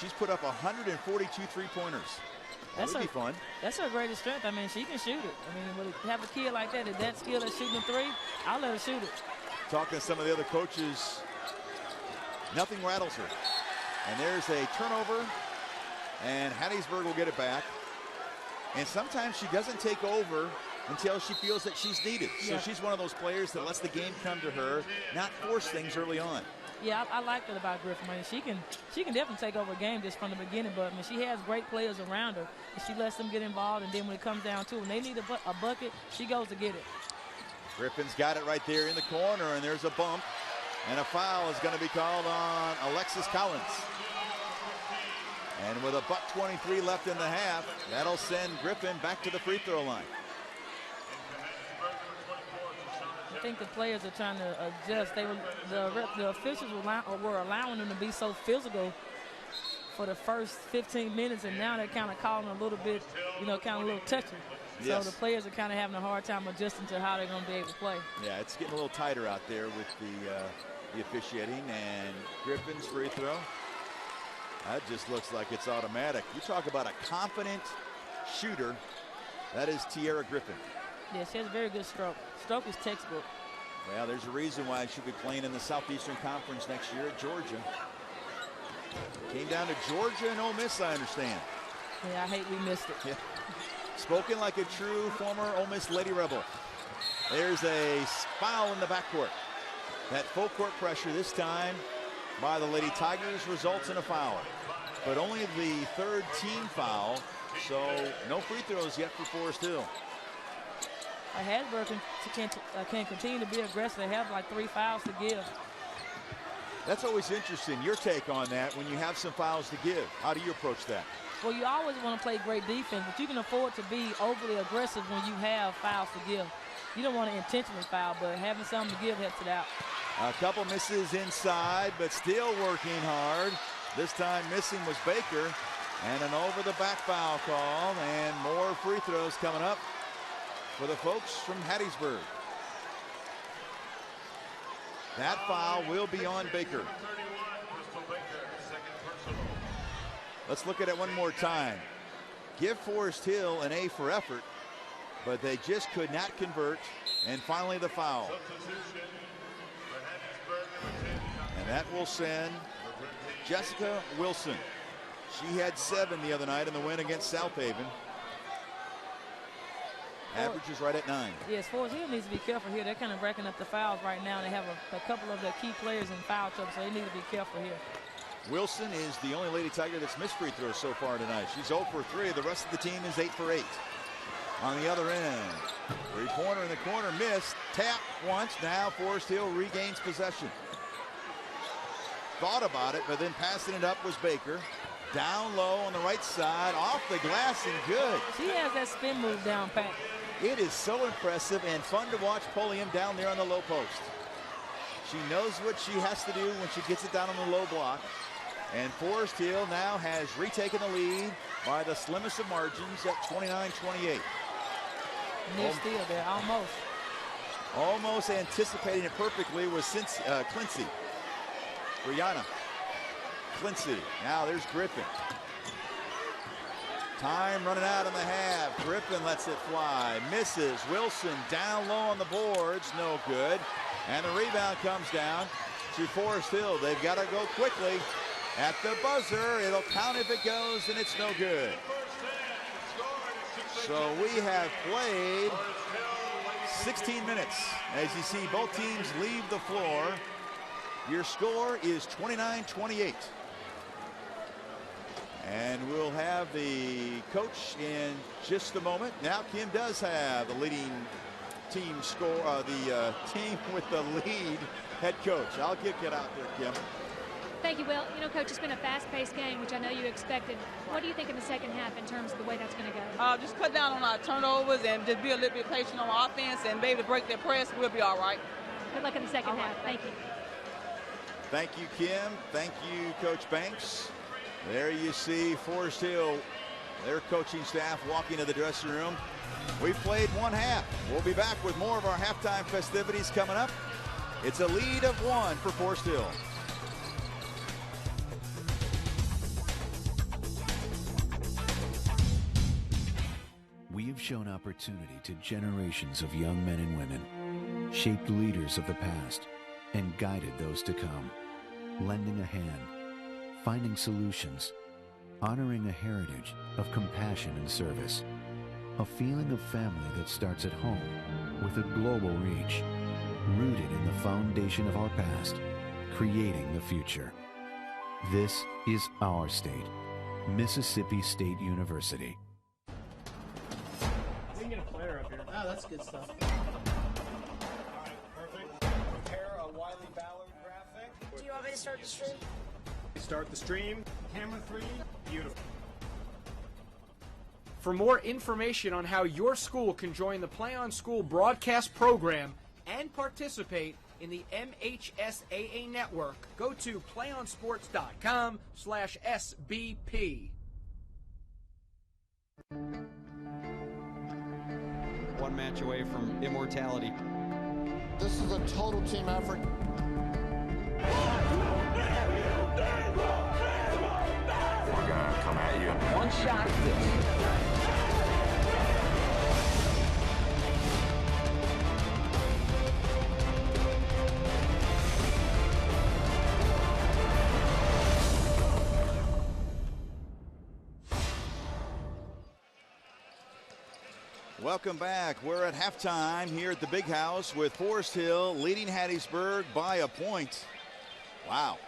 She's put up 142 three-pointers. That would be fun. That's her greatest strength. I mean, she can shoot it. I mean, when you have a kid like that skill at shooting a 3, I'll let her shoot it. Talking to some of the other coaches, nothing rattles her. And there's a turnover, and Hattiesburg will get it back. And sometimes she doesn't take over until she feels that she's needed. So Yeah. she's one of those players that lets the game come to her, not force things early on. Yeah, I like that about Griffin. I mean, she can definitely take over a game just from the beginning, but I mean, she has great players around her, and she lets them get involved, and then when it comes down to it, when they need a bucket, she goes to get it. Griffin's got it right there in the corner, and there's a bump, and a foul is going to be called on Alexis Collins. And with a $1:23 left in the half, that'll send Griffin back to the free throw line. I think the players are trying to adjust. The officials were allowing them to be so physical for the first 15 minutes, and now they're kind of calling a little bit, kind of a little touchy. Yes. So the players are kind of having a hard time adjusting to how they're going to be able to play. Yeah, it's getting a little tighter out there with the officiating, and Griffin's free throw. That just looks like it's automatic. You talk about a confident shooter. That is Tiara Griffin. Yeah, she has a very good stroke. Stroke is textbook. Well, there's a reason why she'll be playing in the Southeastern Conference next year at Georgia. Came down to Georgia and Ole Miss, I understand. Yeah, I hate we missed it. Yeah. Spoken like a true former Ole Miss Lady Rebel. There's a foul in the backcourt. That full court pressure this time by the Lady Tigers results in a foul. But only the third team foul, so no free throws yet for Forest Hill. Hattiesburg can continue to be aggressive. They have like 3 fouls to give. That's always interesting. Your take on that when you have some fouls to give. How do you approach that? Well, you always want to play great defense, but you can afford to be overly aggressive when you have fouls to give. You don't want to intentionally foul, but having something to give helps it out. A couple misses inside, but still working hard. This time missing was Baker, and an over-the-back foul call, and more free throws coming up for the folks from Hattiesburg. That foul will be on Baker. Let's look at it one more time. Give Forest Hill an A for effort, but they just could not convert. And finally the foul. And that will send Jessica Wilson. She had 7 the other night in the win against South Haven. Average is right at 9. Yes, Forest Hill needs to be careful here. They're kind of racking up the fouls right now. They have a couple of their key players in foul trouble, so they need to be careful here. Wilson is the only Lady Tiger that's missed free throws so far tonight. She's 0 for 3. The rest of the team is 8 for 8. On the other end, three-pointer in the corner, missed. Tap once. Now Forest Hill regains possession. Thought about it, but then passing it up was Baker. Down low on the right side, off the glass and good. She has that spin move down pat. It is so impressive and fun to watch Coliseum down there on the low post. She knows what she has to do when she gets it down on the low block. And Forest Hill now has retaken the lead by the slimmest of margins at 29-28. Near steal there, almost. Almost anticipating it perfectly was Clincy. Brianna Clincy. Now there's Griffin. Time running out in the half. Griffin lets it fly. Misses. Wilson down low on the boards. No good. And the rebound comes down to Forest Hill. They've got to go quickly. At the buzzer, it'll count if it goes, and it's no good. So we have played 16 minutes. As you see, both teams leave the floor. Your score is 29-28. And we'll have the coach in just a moment. Now Kim does have the leading team score, the team with the lead head coach. I'll kick it out there, Kim. Thank you, Will. You know, Coach, it's been a fast-paced game, which I know you expected. What do you think in the second half in terms of the way that's going to go? Just cut down on our turnovers and just be a little bit patient on offense and be able to break their press. We'll be all right. Good luck in the second half. Thank you. Thank you, Kim. Thank you, Coach Banks. There you see Forest Hill, their coaching staff walking to the dressing room. We've played one half. We'll be back with more of our halftime festivities coming up. It's a lead of 1 for Forest Hill. We have shown opportunity to generations of young men and women, shaped leaders of the past, and guided those to come, lending a hand, finding solutions, honoring a heritage of compassion and service. A feeling of family that starts at home with a global reach, rooted in the foundation of our past, creating the future. This is our state, Mississippi State University. We can get a player up here. Oh, that's good stuff. All right, perfect. Prepare a Wiley Ballard graphic. Do you want me to start the stream? Start the stream. Camera 3. Beautiful. For more information on how your school can join the Play on School broadcast program and participate in the MHSAA network, go to playonsports.com/SBP. One match away from immortality. This is a total team effort. We're gonna come at you. One shot at this. Welcome back. We're at halftime here at the Big House with Forest Hill leading Hattiesburg by a point. Wow.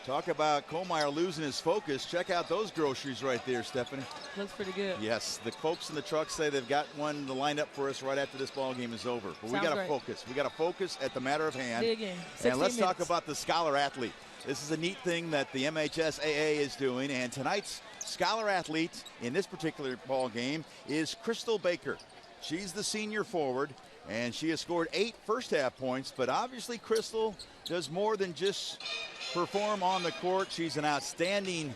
Talk about Kohlmeyer losing his focus. Check out those groceries right there, Stephanie. Looks pretty good. Yes, the folks in the truck say they've got one lined up for us right after this ball game is over. But we got to focus. We got to focus at the matter of hand. Dig in. And let's talk about the scholar athlete. This is a neat thing that the MHSAA is doing, and tonight's scholar athlete in this particular ball game is Crystal Baker. She's the senior forward, and she has scored 8 first-half points, but obviously Crystal does more than just perform on the court. She's an outstanding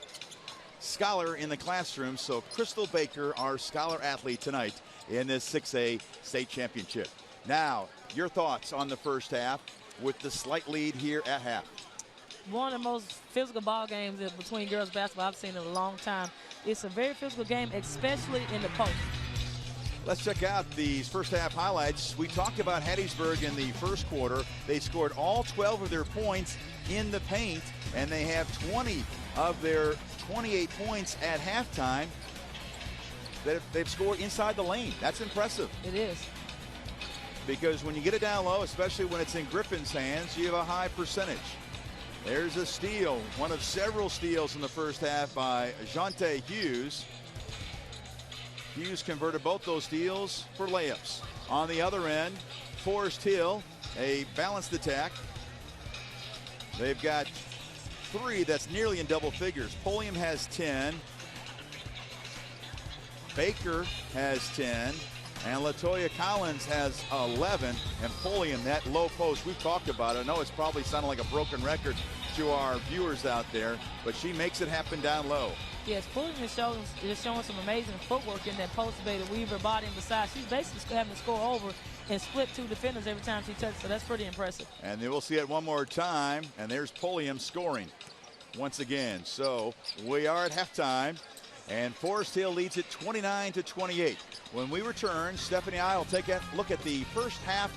scholar in the classroom. So Crystal Baker, our scholar athlete tonight in this 6A state championship. Now, your thoughts on the first half with the slight lead here at half. One of the most physical ball games between girls basketball I've seen in a long time. It's a very physical game, especially in the post. Let's check out these first half highlights. We talked about Hattiesburg in the first quarter. They scored all 12 of their points in the paint, and they have 20 of their 28 points at halftime that they've scored inside the lane. That's impressive. It is. Because when you get it down low, especially when it's in Griffin's hands, you have a high percentage. There's a steal, one of several steals in the first half by Jante Hughes. Hughes converted both those steals for layups. On the other end, Forest Hill, a balanced attack. They've got 3 that's nearly in double figures. Pulliam has 10. Baker has 10. And LaToya Collins has 11. And Pulliam, that low post, we've talked about it. I know it's probably sounding like a broken record to our viewers out there, but she makes it happen down low. Yes, Pulliam is showing some amazing footwork in that post bay to weave her body in the side. She's basically having to score over and split 2 defenders every time she touches, so that's pretty impressive. And then we'll see it one more time, and there's Pulliam scoring once again. So we are at halftime, and Forest Hill leads it 29-28. When we return, Stephanie and I will take a look at the first half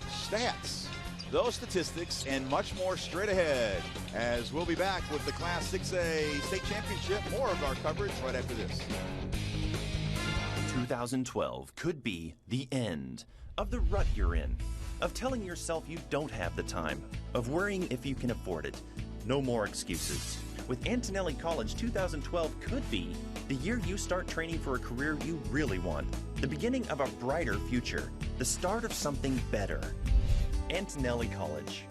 stats. Those statistics and much more straight ahead, as we'll be back with the Class 6A State Championship. More of our coverage right after this. 2012 could be the end of the rut you're in, of telling yourself you don't have the time, of worrying if you can afford it. No more excuses. With Antonelli College, 2012 could be the year you start training for a career you really want, the beginning of a brighter future, the start of something better. Antonelli College.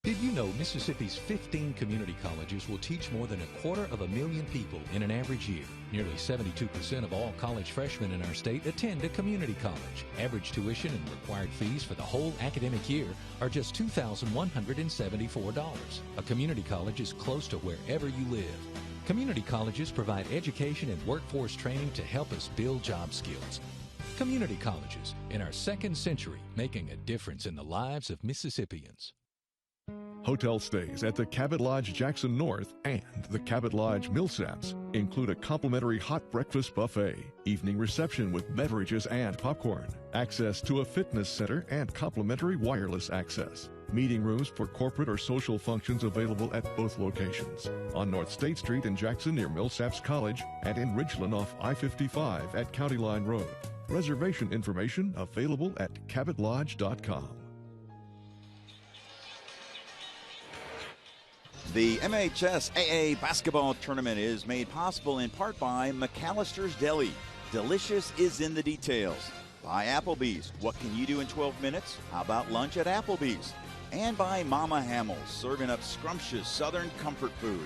Did you know Mississippi's 15 community colleges will teach more than 250,000 people in an average year? Nearly 72% of all college freshmen in our state attend a community college. Average tuition and required fees for the whole academic year are just $2,174. A community college is close to wherever you live. Community colleges provide education and workforce training to help us build job skills. Community colleges, in our second century, making a difference in the lives of Mississippians. Hotel stays at the Cabot Lodge Jackson North and the Cabot Lodge Millsaps include a complimentary hot breakfast buffet, evening reception with beverages and popcorn, access to a fitness center, and complimentary wireless access. Meeting rooms for corporate or social functions available at both locations. On North State Street in Jackson near Millsaps College and in Ridgeland off I-55 at County Line Road. Reservation information available at CabotLodge.com. The MHSAA basketball tournament is made possible in part by McAllister's Deli. Delicious is in the details. By Applebee's. What can you do in 12 minutes? How about lunch at Applebee's? And by Mama Hamil's, serving up scrumptious Southern comfort food.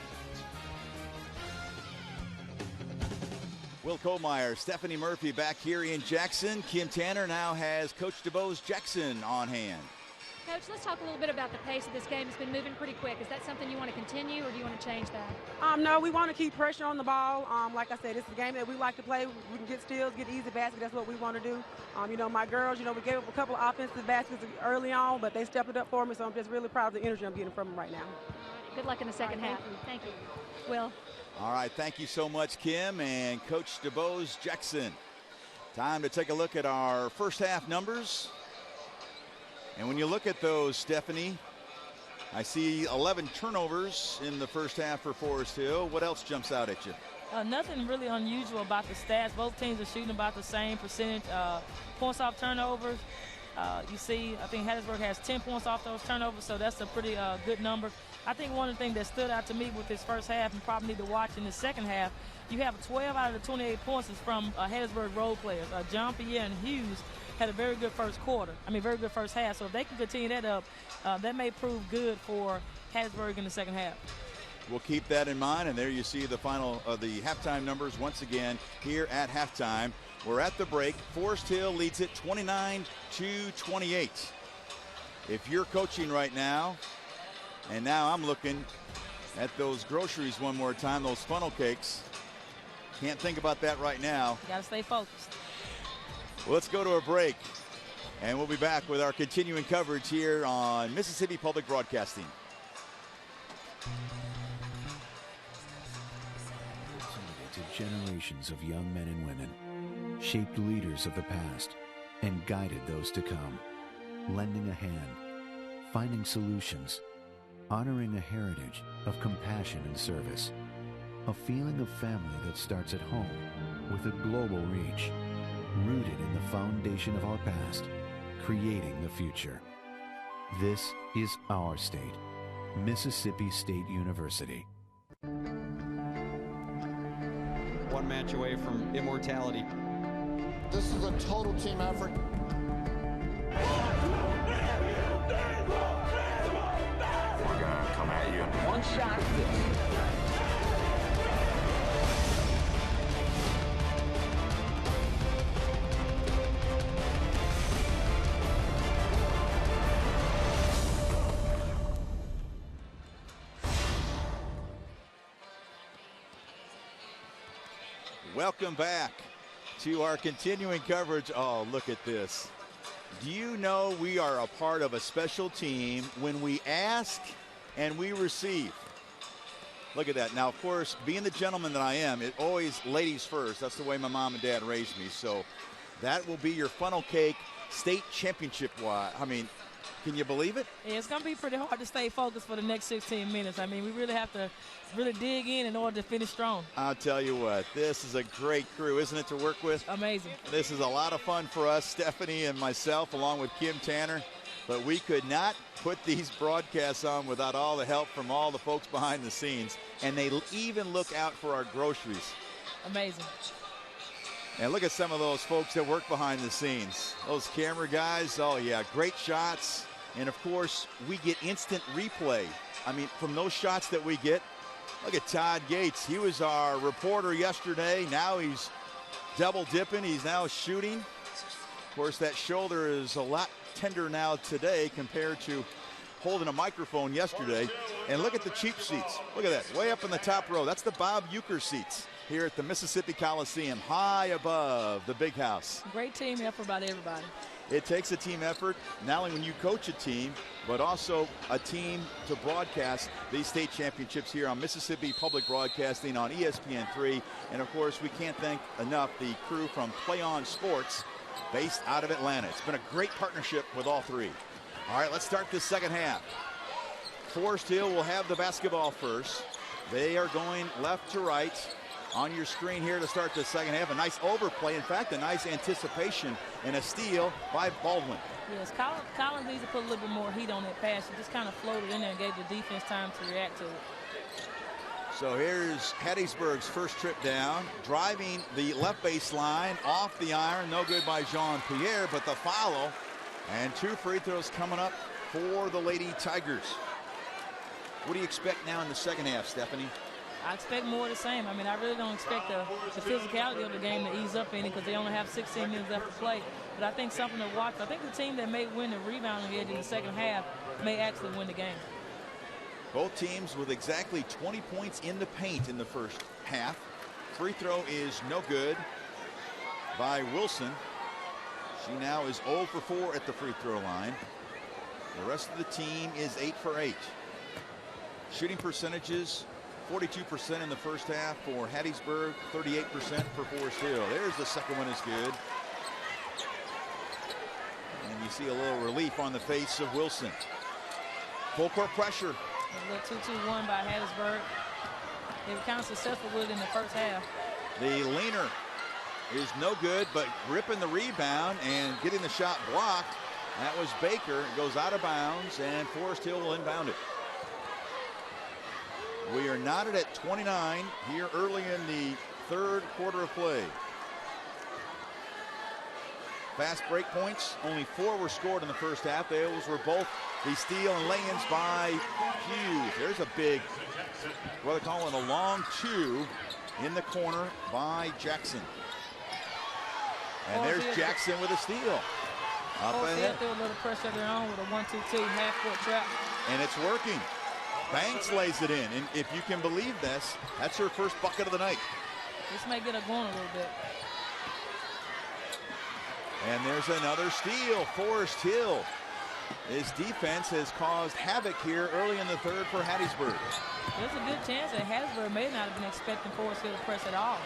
Will Kohlmeyer, Stephanie Murphy back here in Jackson. Kim Tanner now has Coach DeBose Jackson on hand. Coach, let's talk a little bit about the pace of this game. It's been moving pretty quick. Is that something you want to continue, or do you want to change that? No, we want to keep pressure on the ball. Like I said, it's a game that we like to play. We can get steals, get easy baskets. That's what we want to do. My girls, we gave up a couple of offensive baskets early on, but they stepped it up for me, so I'm just really proud of the energy I'm getting from them right now. Good luck in the second half. Thank you. Will. All right, thank you so much, Kim and Coach DeBose Jackson. Time to take a look at our first half numbers. And when you look at those, Stephanie, I see 11 turnovers in the first half for Forest Hill. What else jumps out at you? Nothing really unusual about the stats. Both teams are shooting about the same percentage. Points off turnovers. You see, I think Hattiesburg has 10 points off those turnovers, so that's a pretty good number. I think one of the things that stood out to me with this first half and probably need to watch in the second half, you have 12 out of the 28 points is from Hattiesburg role players. John Pierre and Hughes had a very good first half. So if they can continue that up, that may prove good for Hattiesburg in the second half. We'll keep that in mind, and there you see the final of the halftime numbers once again here at halftime. We're at the break. Forest Hill leads it 29-28. If you're coaching right now, and now I'm looking at those groceries one more time, those funnel cakes. Can't think about that right now. Got to stay focused. Let's go to a break, and we'll be back with our continuing coverage here on Mississippi Public Broadcasting. To generations of young men and women, shaped leaders of the past, and guided those to come, lending a hand, finding solutions, honoring a heritage of compassion and service, a feeling of family that starts at home with a global reach, rooted in the foundation of our past, creating the future. This is our state, Mississippi State University. One match away from immortality. This is a total team effort. We're gonna come at you. One shot. Welcome back to our continuing coverage. Oh, look at this. Do you know we are a part of a special team when we ask and we receive? Look at that. Now, of course, being the gentleman that I am, it always ladies first. That's the way my mom and dad raised me. So that will be your funnel cake state championship. I mean, can you believe it? Yeah, it's going to be pretty hard to stay focused for the next 16 minutes. I mean, we really have to really dig in order to finish strong. I'll tell you what, this is a great crew, isn't it, to work with? Amazing. This is a lot of fun for us, Stephanie and myself, along with Kim Tanner. But we could not put these broadcasts on without all the help from all the folks behind the scenes. And they even look out for our groceries. Amazing. And look at some of those folks that work behind the scenes. Those camera guys, oh yeah, great shots. And of course, we get instant replay. I mean, from those shots that we get, look at Todd Gates. He was our reporter yesterday. Now he's double dipping. He's now shooting. Of course, that shoulder is a lot tender now today compared to holding a microphone yesterday. And look at the cheap seats. Look at that, way up in the top row. That's the Bob Euchre seats here at the Mississippi Coliseum, high above the big house. Great team effort by everybody. It takes a team effort, not only when you coach a team, but also a team to broadcast these state championships here on Mississippi Public Broadcasting on ESPN3. And of course, we can't thank enough the crew from Play On Sports based out of Atlanta. It's been a great partnership with all three. All right, let's start the second half. Forest Hill will have the basketball first. They are going left to right on your screen here to start the second half. A nice overplay. In fact, a nice anticipation and a steal by Baldwin. Yes, Collins needs to put a little bit more heat on that pass. He just kind of floated in there and gave the defense time to react to it. So here's Hattiesburg's first trip down, driving the left baseline, off the iron, no good by Jean-Pierre, but the follow, and 2 free throws coming up for the Lady Tigers. What do you expect now in the second half, Stephanie? I expect more of the same. I mean, I really don't expect the physicality of the game to ease up any because they only have 16 minutes left to play. But I think something to watch. I think the team that may win the rebounding edge in the second half may actually win the game. Both teams with exactly 20 points in the paint in the first half. Free throw is no good by Wilson. She now is 0 for 4 at the free throw line. The rest of the team is 8 for 8. Shooting percentages, 42% in the first half for Hattiesburg, 38% for Forest Hill. There's the second one is good. And you see a little relief on the face of Wilson. Full court pressure. A little 2-2-1 by Hattiesburg. They were kind of successful with it in the first half. The leaner is no good, but ripping the rebound and getting the shot blocked. That was Baker. It goes out of bounds, and Forest Hill will inbound it. We are knotted at 29 here early in the third quarter of play. Fast break points. Only 4 were scored in the first half. Those were both the steal and lay-ins by Hughes. There's a big, what they call it, a long 2 in the corner by Jackson. And there's Jackson with a steal. Up ahead. Threw a little pressure of their own with a 1-2-2 half-court trap. And it's working. Banks lays it in, and if you can believe this, that's her first bucket of the night. This may get her going a little bit. And there's another steal. Forest Hill. His defense has caused havoc here early in the third for Hattiesburg. There's a good chance that Hattiesburg may not have been expecting Forest Hill to press at all.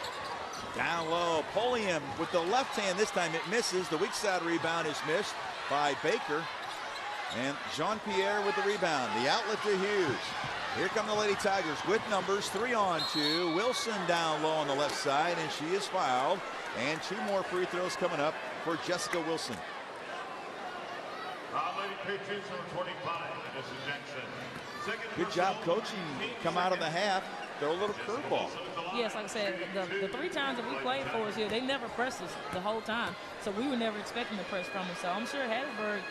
Down low, Pulliam with the left hand. This time it misses. The weak side rebound is missed by Baker. And Jean-Pierre with the rebound. The outlet to Hughes. Here come the Lady Tigers with numbers. 3-on-2. Wilson down low on the left side, and she is fouled. And 2 more free throws coming up for Jessica Wilson. Lady Patriots on 25, Vanessa Jackson. Good job coaching. Come out of the half, throw a little curveball. Yes, like I said, the 3 times that we played for us here, they never pressed us the whole time. So we were never expecting to press from them. So I'm sure Hattiesburg,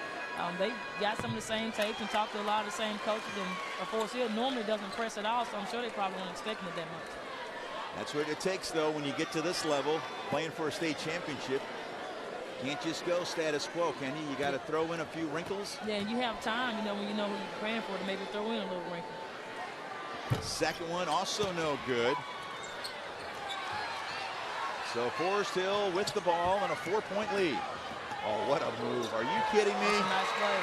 they got some of the same tapes and talked to a lot of the same coaches. And Forest Hill normally doesn't press at all, so I'm sure they probably weren't expecting it that much. That's what it takes, though, when you get to this level, playing for a state championship. Can't just go status quo, can you? You got to throw in a few wrinkles. Yeah, and you have time, when you know who you're praying for, to maybe throw in a little wrinkle. Second one also no good. So Forest Hill with the ball and a 4-point lead. Oh, what a move. Are you kidding me? Nice play.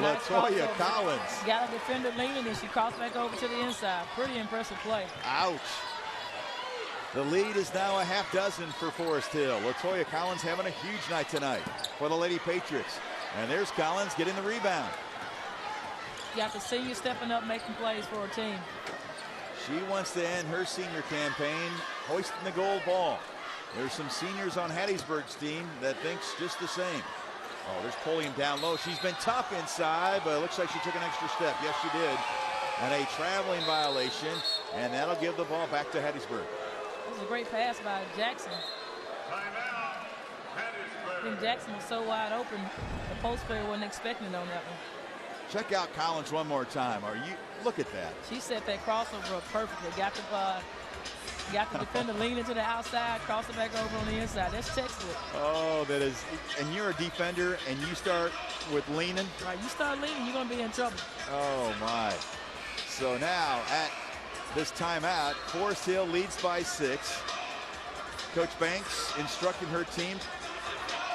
Latoya Collins. Got a defender leaning, and she crossed back over to the inside. Pretty impressive play. Ouch. The lead is now a half dozen for Forest Hill. Latoya Collins having a huge night tonight for the Lady Patriots. And there's Collins getting the rebound. You got the senior stepping up, making plays for her team. She wants to end her senior campaign hoisting the gold ball. There's some seniors on Hattiesburg's team that thinks just the same. Oh, there's Pulliam down low. She's been tough inside, but it looks like she took an extra step. Yes, she did. And a traveling violation, and that'll give the ball back to Hattiesburg. This is a great pass by Jackson. I think Jackson was so wide open, the post player wasn't expecting it on that one. Check out Collins one more time. Look at that. She set that crossover up perfectly. Got the defender leaning to the outside, cross it back over on the inside. That's textbook. Oh, that is. And you're a defender, and you start with leaning. Right, you start leaning, you're going to be in trouble. Oh, my. So now at this timeout, Forest Hill leads by 6. Coach Banks instructing her team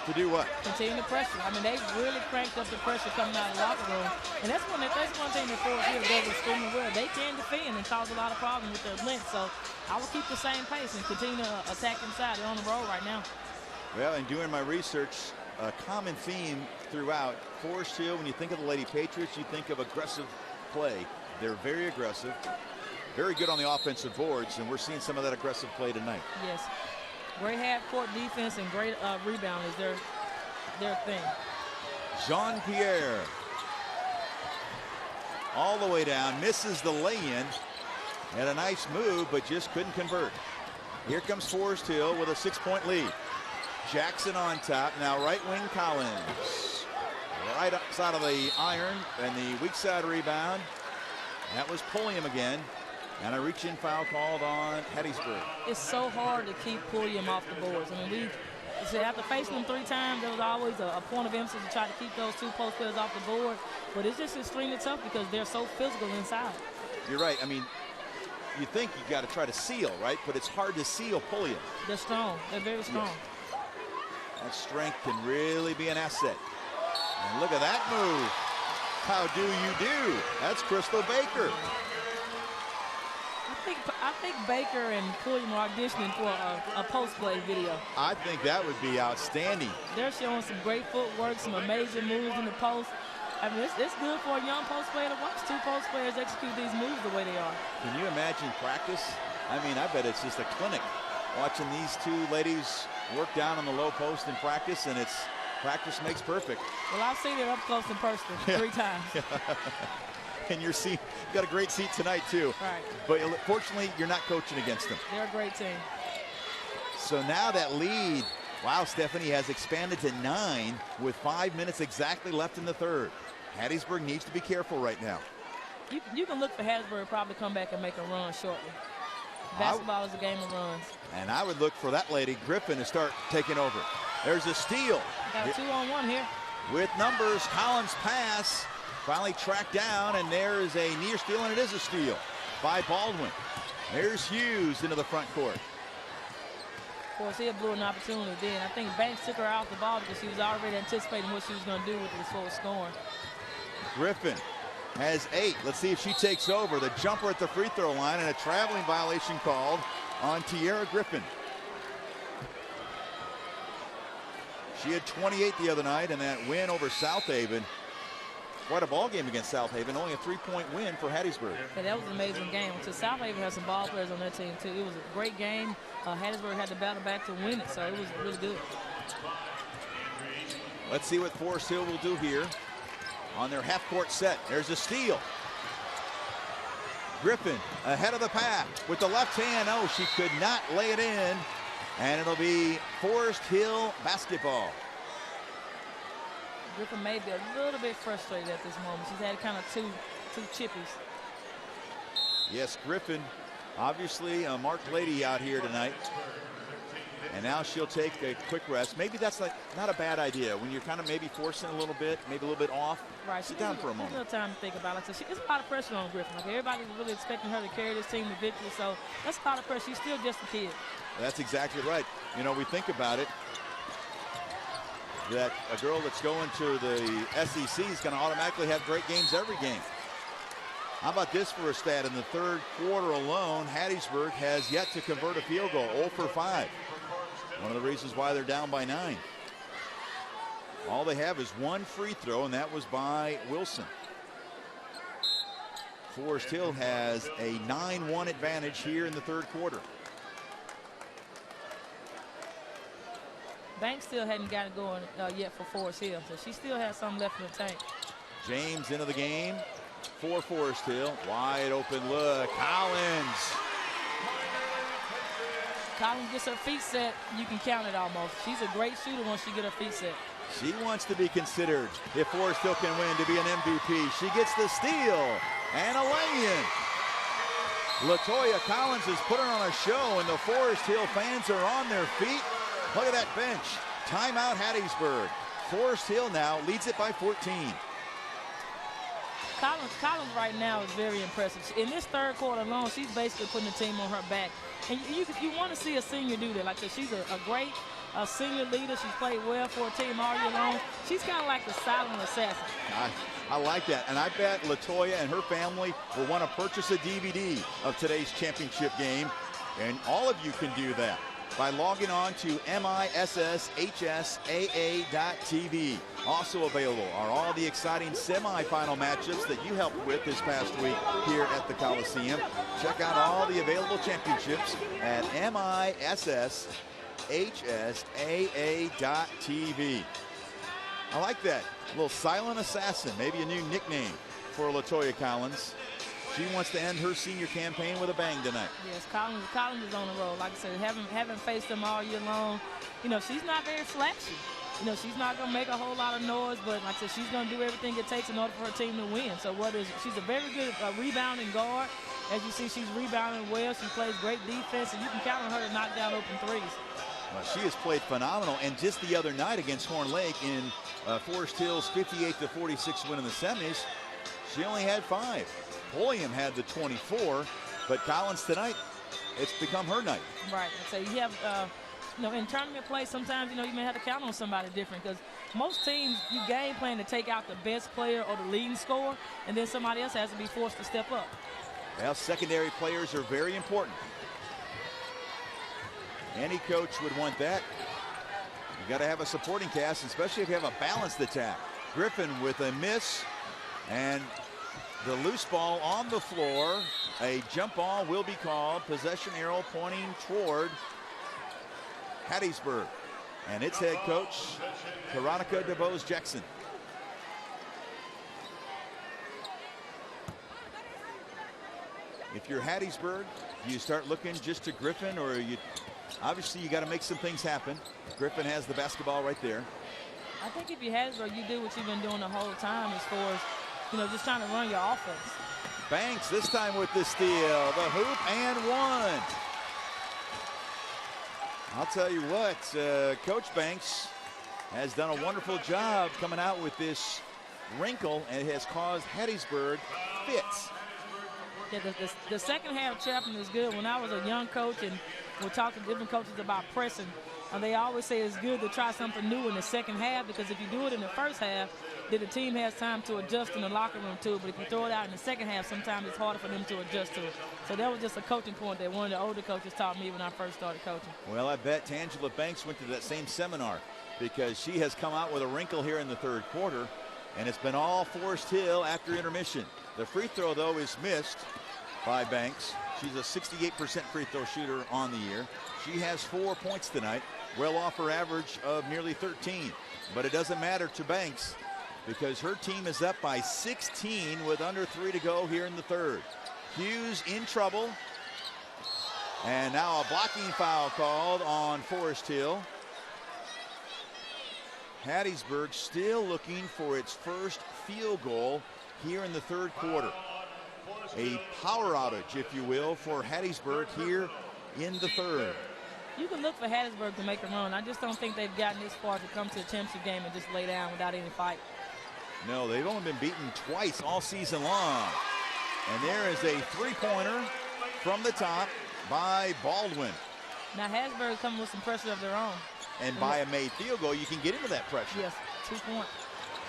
to do what? Continue the pressure. I mean, they really cranked up the pressure coming out of the locker room. And that's one thing that Forest Hill does extremely well. They can defend and cause a lot of problems with their length. So I will keep the same pace and continue to attack inside. They're on the road right now. Well, in doing my research, a common theme throughout. Forest Hill, when you think of the Lady Patriots, you think of aggressive play. They're very aggressive, very good on the offensive boards, and we're seeing some of that aggressive play tonight. Yes. Great half-court defense and great rebound is their thing. Jean-Pierre. All the way down, misses the lay-in. Had a nice move, but just couldn't convert. Here comes Forest Hill with a 6-point lead. Jackson on top. Now right wing Collins. Right outside of the iron, and the weak side rebound. That was Pulliam again. And a reach-in foul called on Hattiesburg. It's so hard to keep Pulliam off the boards. I mean, after facing them 3 times, there was always a point of emphasis to try to keep those 2 post players off the board. But it's just extremely tough because they're so physical inside. You're right. I mean, you think you got to try to seal, right? But it's hard to seal Pulliam. They're strong. They're very strong. Yes. That strength can really be an asset. And look at that move. How do you do? That's Crystal Baker. I think Baker and Pulliam are auditioning for a post-play video. I think that would be outstanding. They're showing some great footwork, some amazing moves in the post. I mean, it's good for a young post player to watch 2 post players execute these moves the way they are. Can you imagine practice? I mean, I bet it's just a clinic watching these 2 ladies work down on the low post in practice, and it's practice makes perfect. Well, I've seen it up close in person 3 times. And your seat, you got a great seat tonight too. Right. But fortunately, you're not coaching against them. They're a great team. So now that lead, wow, Stephanie, has expanded to 9 with 5 minutes exactly left in the third. Hattiesburg needs to be careful right now. You can look for Hattiesburg to probably come back and make a run shortly. Basketball is a game of runs. And I would look for that lady, Griffin, to start taking over. There's a steal. Got a 2-on-1 here. With numbers, Collins pass. Finally tracked down, and there is a near steal, and it is a steal by Baldwin. There's Hughes into the front court. Of course, he blew an opportunity then. I think Banks took her off the ball because she was already anticipating what she was going to do with this full scoring. Griffin has 8. Let's see if she takes over. The jumper at the free throw line, and a traveling violation called on Tierra Griffin. She had 28 the other night in that win over South Haven. Quite a ball game against South Haven. Only a 3-point win for Hattiesburg. Yeah, that was an amazing game. So South Haven has some ball players on their team too. It was a great game. Hattiesburg had to battle back to win it, so it was really good. Let's see what Forest Hill will do here on their half-court set. There's a steal. Griffin ahead of the pack with the left hand. Oh, she could not lay it in. And it'll be Forest Hill basketball. Griffin may be a little bit frustrated at this moment. She's had kind of two chippies. Yes, Griffin, obviously a marked lady out here tonight. And now she'll take a quick rest. Maybe that's not a bad idea when you're kind of maybe forcing a little bit, maybe a little bit off. Right. Sit down for a moment. A little time to think about it. So it's a lot of pressure on Griffin. Like everybody's really expecting her to carry this team to victory. So that's a lot of pressure. She's still just a kid. That's exactly right. You know, we think about it, that a girl that's going to the SEC is going to automatically have great games every game. How about this for a stat? In the third quarter alone, Hattiesburg has yet to convert a field goal, 0 for 5. One of the reasons why they're down by 9. All they have is 1 free throw, and that was by Wilson. Forest Hill has a 9-1 advantage here in the third quarter. Banks still hadn't got it going yet for Forest Hill, so she still has something left in the tank. James into the game for Forest Hill. Wide open look. Collins. Collins gets her feet set, you can count it almost. She's a great shooter once she gets her feet set. She wants to be considered, if Forest Hill can win, to be an MVP. She gets the steal and a lay-in. LaToya Collins has put her on a show, and the Forest Hill fans are on their feet. Look at that bench. Timeout Hattiesburg. Forest Hill now leads it by 14. Collins right now is very impressive. In this third quarter alone, she's basically putting the team on her back. And you want to see a senior do that. Like I said, she's a great senior leader. She's played well for a team all year long. She's kind of like the silent assassin. I like that. And I bet LaToya and her family will want to purchase a DVD of today's championship game. And all of you can do that. by logging on to MISSHSAA.tv. Also available are all the exciting semifinal matchups that you helped with this past week here at the Coliseum. Check out all the available championships at MISSHSAA.tv. I like that. A little silent assassin, maybe a new nickname for LaToya Collins. She wants to end her senior campaign with a bang tonight. Yes, Collins is on the roll. Like I said, haven't faced them all year long. You know, she's not very flashy. You know, she's not going to make a whole lot of noise, but like I said, she's going to do everything it takes in order for her team to win. So she's a very good rebounding guard. As you see, she's rebounding well. She plays great defense, and you can count on her to knock down open threes. Well, she has played phenomenal, and just the other night against Horn Lake in Forest Hill's 58-46 win in the semis, she only had 5. Pulliam had the 24, but Collins tonight, it's become her night. Right. So you have, you know, in tournament play, sometimes, you know, you may have to count on somebody different because most teams, you game plan to take out the best player or the leading scorer, and then somebody else has to be forced to step up. Well, secondary players are very important. Any coach would want that. You got to have a supporting cast, especially if you have a balanced attack. Griffin with a miss, and the loose ball on the floor. A jump ball will be called. Possession arrow pointing toward Hattiesburg. And its head coach, Veronica DeVos Jackson. If you're Hattiesburg, do you start looking just to Griffin, or obviously you got to make some things happen. Griffin has the basketball right there. I think if you're Hattiesburg, you do what you've been doing the whole time as far as, you know, just trying to run your offense. Banks this time with the steal, the hoop, and one. I'll tell you what, Coach Banks has done a wonderful job coming out with this wrinkle, and it has caused Hattiesburg fits. Yeah, the second half trapping is good. When I was a young coach and we're talking to different coaches about pressing, they always say it's good to try something new in the second half, because if you do it in the first half, then the team has time to adjust in the locker room to it. But if you throw it out in the second half, sometimes it's harder for them to adjust to it. So that was just a coaching point that one of the older coaches taught me when I first started coaching. Well, I bet Tangela Banks went to that same seminar, because she has come out with a wrinkle here in the third quarter, and it's been all Forest Hill after intermission. The free throw, though, is missed by Banks. She's a 68% free throw shooter on the year. She has 4 points tonight, well off her average of nearly 13. But it doesn't matter to Banks, because her team is up by 16 with under 3 to go here in the third. Hughes in trouble. And now a blocking foul called on Forest Hill. Hattiesburg still looking for its first field goal here in the third quarter. A power outage, if you will, for Hattiesburg here in the third. You can look for Hattiesburg to make a run. I just don't think they've gotten this far to come to the championship game and just lay down without any fight. No, they've only been beaten twice all season long. And there is a three-pointer from the top by Baldwin. Now Hattiesburg coming with some pressure of their own. And by a made field goal, you can get into that pressure. Yes, 2 points.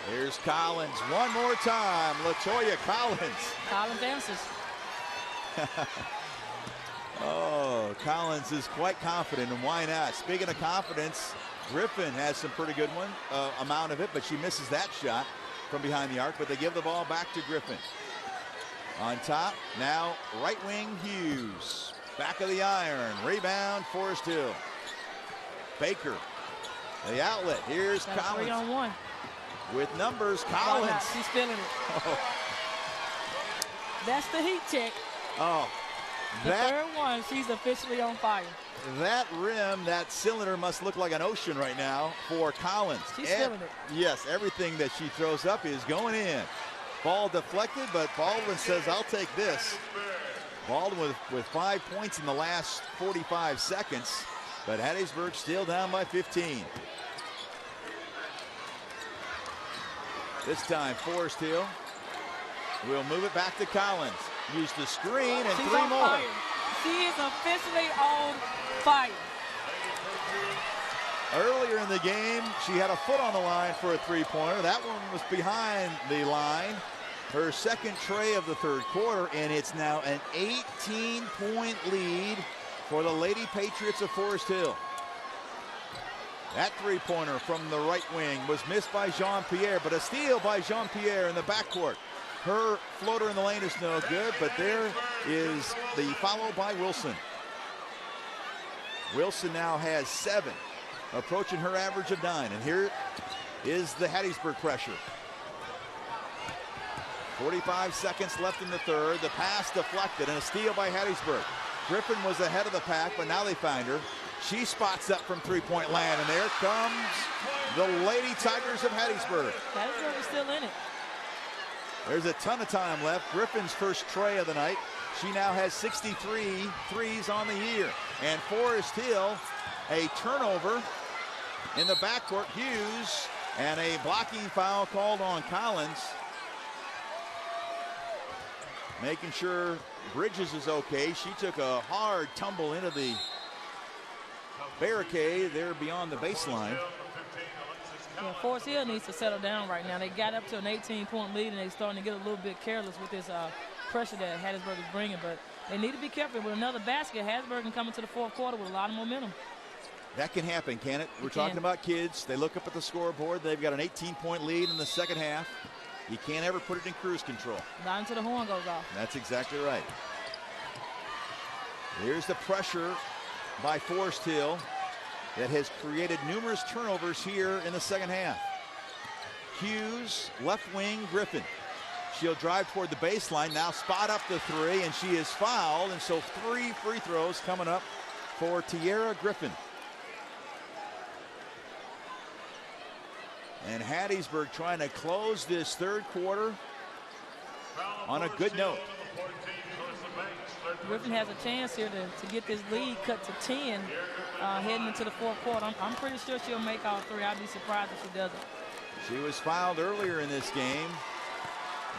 Here's Collins one more time. LaToya Collins. Collins answers. Oh, Collins is quite confident, and why not? Speaking of confidence, Griffin has some pretty good amount of it, but she misses that shot from behind the arc, but they give the ball back to Griffin. On top, now right wing Hughes. Back of the iron. Rebound, Forest Hill. Baker, the outlet. Here's Collins. 3-on-1. With numbers, Collins. She's feeling it. Oh. That's the heat check. Oh. The third one, she's officially on fire. That rim, that cylinder must look like an ocean right now for Collins. She's feeling it. Yes, everything that she throws up is going in. Ball deflected, but Baldwin says, I'll take this. Baldwin with 5 points in the last 45 seconds, but Hattiesburg still down by 15. This time, Forest Hill will move it back to Collins. Use the screen, and she's 3 more. Fire. She is officially on fire. Earlier in the game, she had a foot on the line for a three-pointer. That one was behind the line. Her second tray of the third quarter, and it's now an 18-point lead for the Lady Patriots of Forest Hill. That three-pointer from the right wing was missed by Jean-Pierre, but a steal by Jean-Pierre in the backcourt. Her floater in the lane is no good, but there is the follow by Wilson. Wilson now has 7, approaching her average of 9. And here is the Hattiesburg pressure. 45 seconds left in the third. The pass deflected and a steal by Hattiesburg. Griffin was ahead of the pack, but now they find her. She spots up from three-point land, and there comes the Lady Tigers of Hattiesburg. Hattiesburg is still in it. There's a ton of time left. Griffin's first tray of the night. She now has 63 threes on the year. And Forest Hill, a turnover in the backcourt. Hughes, and a blocking foul called on Collins. Making sure Bridges is okay. She took a hard tumble into the barricade there beyond the baseline. Yeah, Forest Hill needs to settle down right now. They got up to an 18-point lead, and they're starting to get a little bit careless with this pressure that Hattiesburg is bringing. But they need to be careful. With another basket, Hattiesburg can come into the fourth quarter with a lot of momentum. That can happen, can it? We're talking about kids. They look up at the scoreboard. They've got an 18-point lead in the second half. You can't ever put it in cruise control. Not until the horn goes off. That's exactly right. Here's the pressure by Forest Hill that has created numerous turnovers here in the second half. Hughes, left wing, Griffin. She'll drive toward the baseline, now spot up the three, and she is fouled, and so 3 free throws coming up for Tiara Griffin. And Hattiesburg trying to close this third quarter on a good note. Griffin has a chance here to get this lead cut to 10 heading into the fourth quarter. I'm pretty sure she'll make all 3. I'd be surprised if she doesn't. She was fouled earlier in this game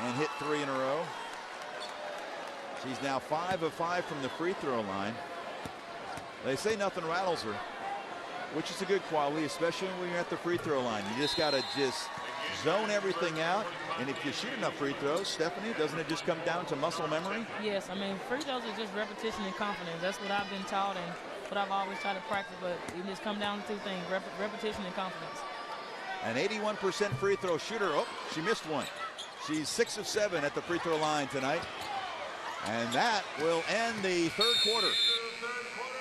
and hit 3 in a row. She's now 5 of 5 from the free throw line. They say nothing rattles her, which is a good quality, especially when you're at the free throw line. You just got to zone everything out. And if you shoot enough free throws, Stephanie, doesn't it just come down to muscle memory? Yes, I mean, free throws are just repetition and confidence. That's what I've been taught and what I've always tried to practice. But it just comes down to 2 things, repetition and confidence. An 81% free throw shooter. Oh, she missed one. She's 6 of 7 at the free throw line tonight. And that will end the third quarter.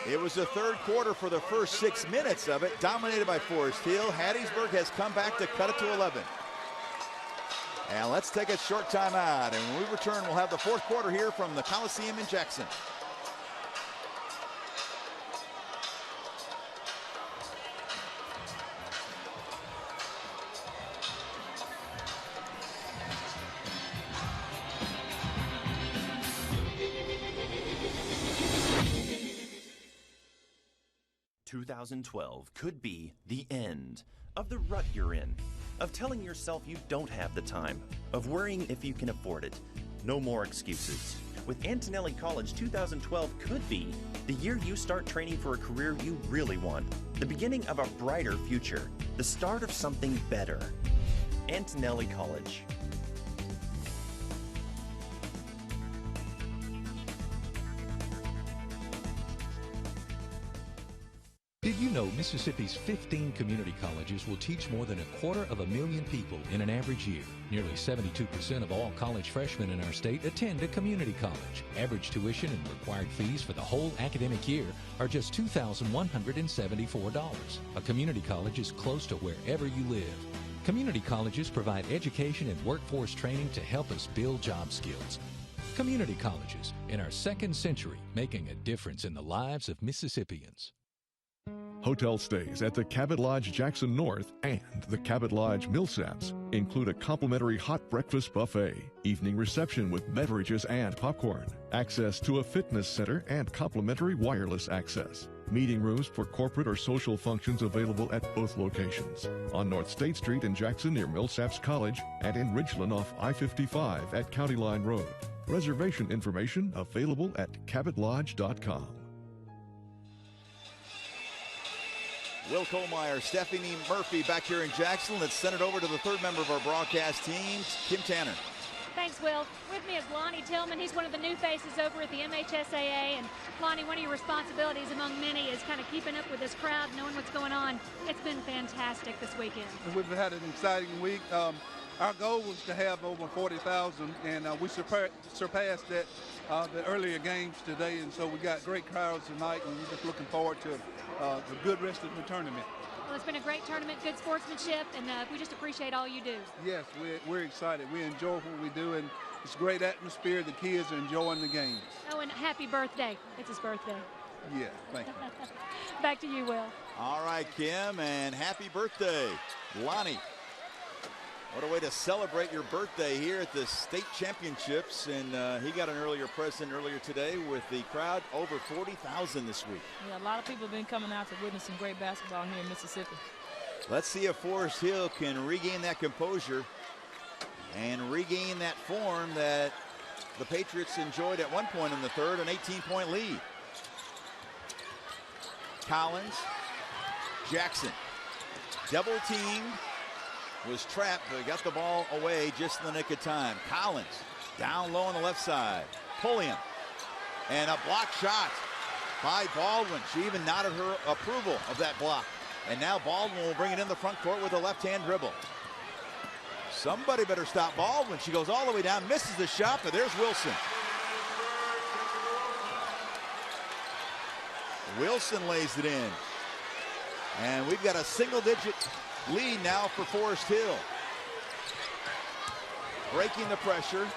It was the third quarter for the first 6 minutes of it, dominated by Forest Hill. Hattiesburg has come back to cut it to 11. And let's take a short timeout. And when we return, we'll have the fourth quarter here from the Coliseum in Jackson. "2012 could be the end of the rut you're in, of telling yourself you don't have the time, of worrying if you can afford it. No more excuses. With Antonelli College, 2012 could be the year you start training for a career you really want, the beginning of a brighter future, the start of something better. Antonelli College." Did you know Mississippi's 15 community colleges will teach more than 250,000 people in an average year? Nearly 72% of all college freshmen in our state attend a community college. Average tuition and required fees for the whole academic year are just $2,174. A community college is close to wherever you live. Community colleges provide education and workforce training to help us build job skills. Community colleges, in our second century, making a difference in the lives of Mississippians. Hotel stays at the Cabot Lodge Jackson North and the Cabot Lodge Millsaps include a complimentary hot breakfast buffet, evening reception with beverages and popcorn, access to a fitness center, and complimentary wireless access. Meeting rooms for corporate or social functions available at both locations. On North State Street in Jackson near Millsaps College and in Ridgeland off I-55 at County Line Road. Reservation information available at cabotlodge.com. Will Kohlmeyer, Stephanie Murphy back here in Jackson. Let's send it over to the third member of our broadcast team, Kim Tanner. Thanks, Will. With me is Lonnie Tillman. He's one of the new faces over at the MHSAA. And Lonnie, one of your responsibilities among many is kind of keeping up with this crowd, knowing what's going on. It's been fantastic this weekend. We've had an exciting week. Our goal was to have over 40,000, and we surpassed that the earlier games today, and so we got great crowds tonight, and we're just looking forward to a good rest of the tournament. Well, it's been a great tournament, good sportsmanship, and we just appreciate all you do. Yes, we're excited. We enjoy what we do, and it's a great atmosphere. The kids are enjoying the games. Oh, and happy birthday. It's his birthday. Yeah, thank you. Back to you, Will. All right, Kim, and happy birthday, Lonnie. What a way to celebrate your birthday here at the state championships. And he got an earlier present earlier today with the crowd over 40,000 this week. Yeah, a lot of people have been coming out to witness some great basketball here in Mississippi. Let's see if Forest Hill can regain that composure and regain that form that the Patriots enjoyed at one point in the third, an 18-point lead. Collins, Jackson, double teamed. Was trapped, but got the ball away just in the nick of time. Collins down low on the left side. Pulliam. And a block shot by Baldwin. She even nodded her approval of that block. And now Baldwin will bring it in the front court with a left-hand dribble. Somebody better stop Baldwin. She goes all the way down, misses the shot, but there's Wilson. Wilson lays it in. And we've got a single-digit lead now for Forest Hill. Breaking the pressure.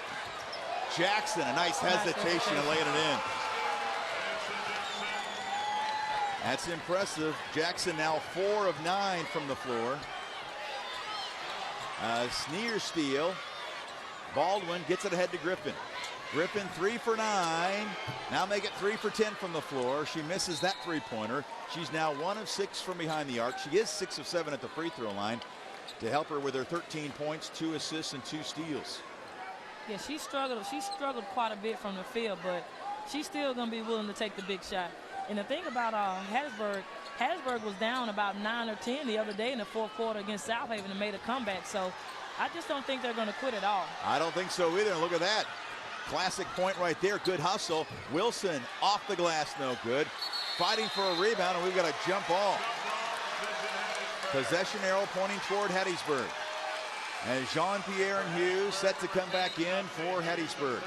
Jackson, a nice hesitation and laying it in. That's impressive. Jackson now 4 of 9 from the floor. Sneer steal. Baldwin gets it ahead to Griffin. Griffin 3 for 9. Now make it 3 for 10 from the floor. She misses that three-pointer. She's now 1 of 6 from behind the arc. She is 6 of 7 at the free throw line to help her with her 13 points, 2 assists, and 2 steals. Yeah, she struggled quite a bit from the field, but she's still going to be willing to take the big shot. And the thing about Hattiesburg was down about 9 or 10 the other day in the fourth quarter against South Haven and made a comeback. So I just don't think they're going to quit at all. I don't think so either. And look at that. Classic point right there. Good hustle. Wilson off the glass, no good. Fighting for a rebound, and we've got a jump ball. Possession arrow pointing toward Hattiesburg. As Jean-Pierre and Hughes set to come back in for Hattiesburg.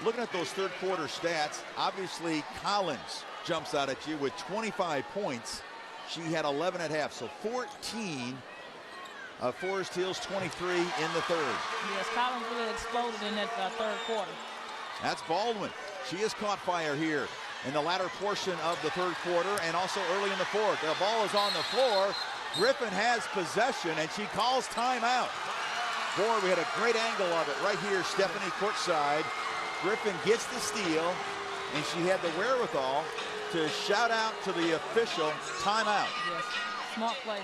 Looking at those third quarter stats, obviously Collins jumps out at you with 25 points. She had 11 at half, so 14 of Forest Hill's 23 in the third. Yes, Collins really exploded in that third quarter. That's Baldwin. She has caught fire here in the latter portion of the third quarter and also early in the fourth. The ball is on the floor. Griffin has possession, and she calls timeout. Boy, we had a great angle of it right here, Stephanie courtside. Griffin gets the steal, and she had the wherewithal to shout out to the official, timeout. Yes, smart play.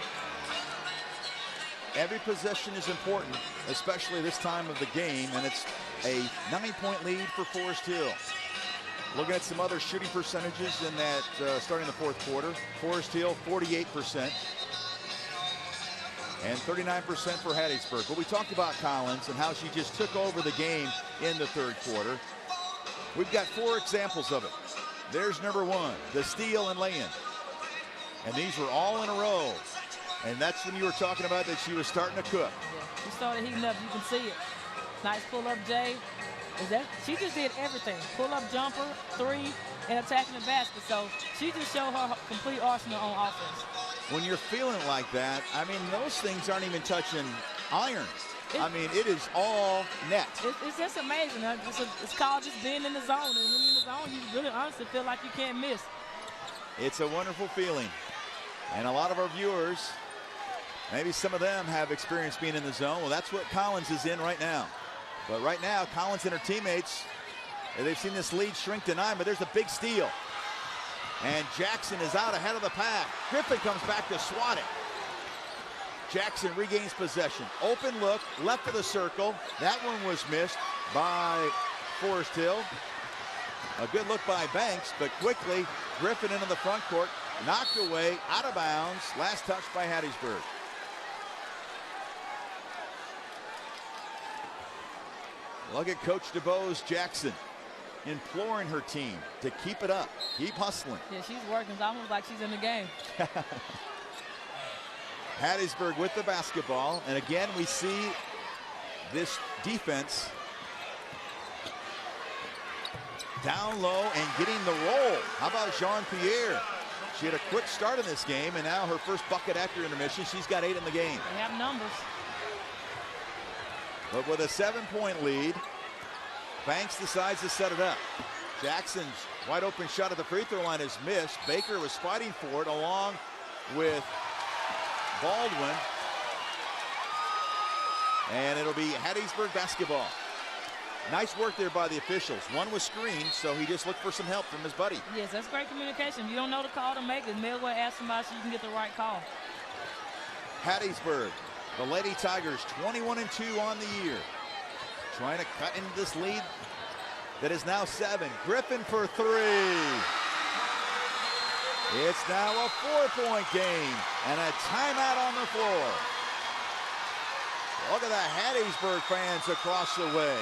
Every possession is important, especially this time of the game, and it's a 9-point lead for Forest Hill. Looking at some other shooting percentages in that starting the fourth quarter. Forest Hill 48% and 39% for Hattiesburg. But we talked about Collins and how she just took over the game in the third quarter. We've got 4 examples of it. There's number 1, the steal and lay-in. And these were all in a row. And that's when you were talking about that she was starting to cook. Yeah, she started heating up. You can see it. Nice pull-up, Jay. She just did everything. Pull-up jumper, 3, and attacking the basket. So she just showed her complete arsenal on offense. When you're feeling like that, I mean, those things aren't even touching iron. I mean, it is all net. It's just amazing. It's called just being in the zone. And when you're in the zone, you really honestly feel like you can't miss. It's a wonderful feeling. And a lot of our viewers, maybe some of them have experienced being in the zone. Well, that's what Collins is in right now. But right now, Collins and her teammates, they've seen this lead shrink to 9, but there's a big steal. And Jackson is out ahead of the pack. Griffin comes back to swat it. Jackson regains possession. Open look, left of the circle. That one was missed by Forest Hill. A good look by Banks, but quickly Griffin into the front court. Knocked away, out of bounds. Last touch by Hattiesburg. Look at Coach DeBose Jackson imploring her team to keep it up, keep hustling. Yeah, she's working. It's almost like she's in the game. Hattiesburg with the basketball, and again we see this defense down low and getting the roll. How about Jean-Pierre? She had a quick start in this game, and now her first bucket after intermission. She's got 8 in the game. They have numbers. But with a 7-point lead, Banks decides to set it up. Jackson's wide open shot at the free throw line is missed. Baker was fighting for it along with Baldwin. And it'll be Hattiesburg basketball. Nice work there by the officials. One was screened, so he just looked for some help from his buddy. Yes, that's great communication. If you don't know the call to make, then may as well ask somebody so you can get the right call. Hattiesburg, the Lady Tigers, 21-2 on the year. Trying to cut into this lead that is now 7. Griffin for 3. It's now a 4-point game and a timeout on the floor. Look at the Hattiesburg fans across the way.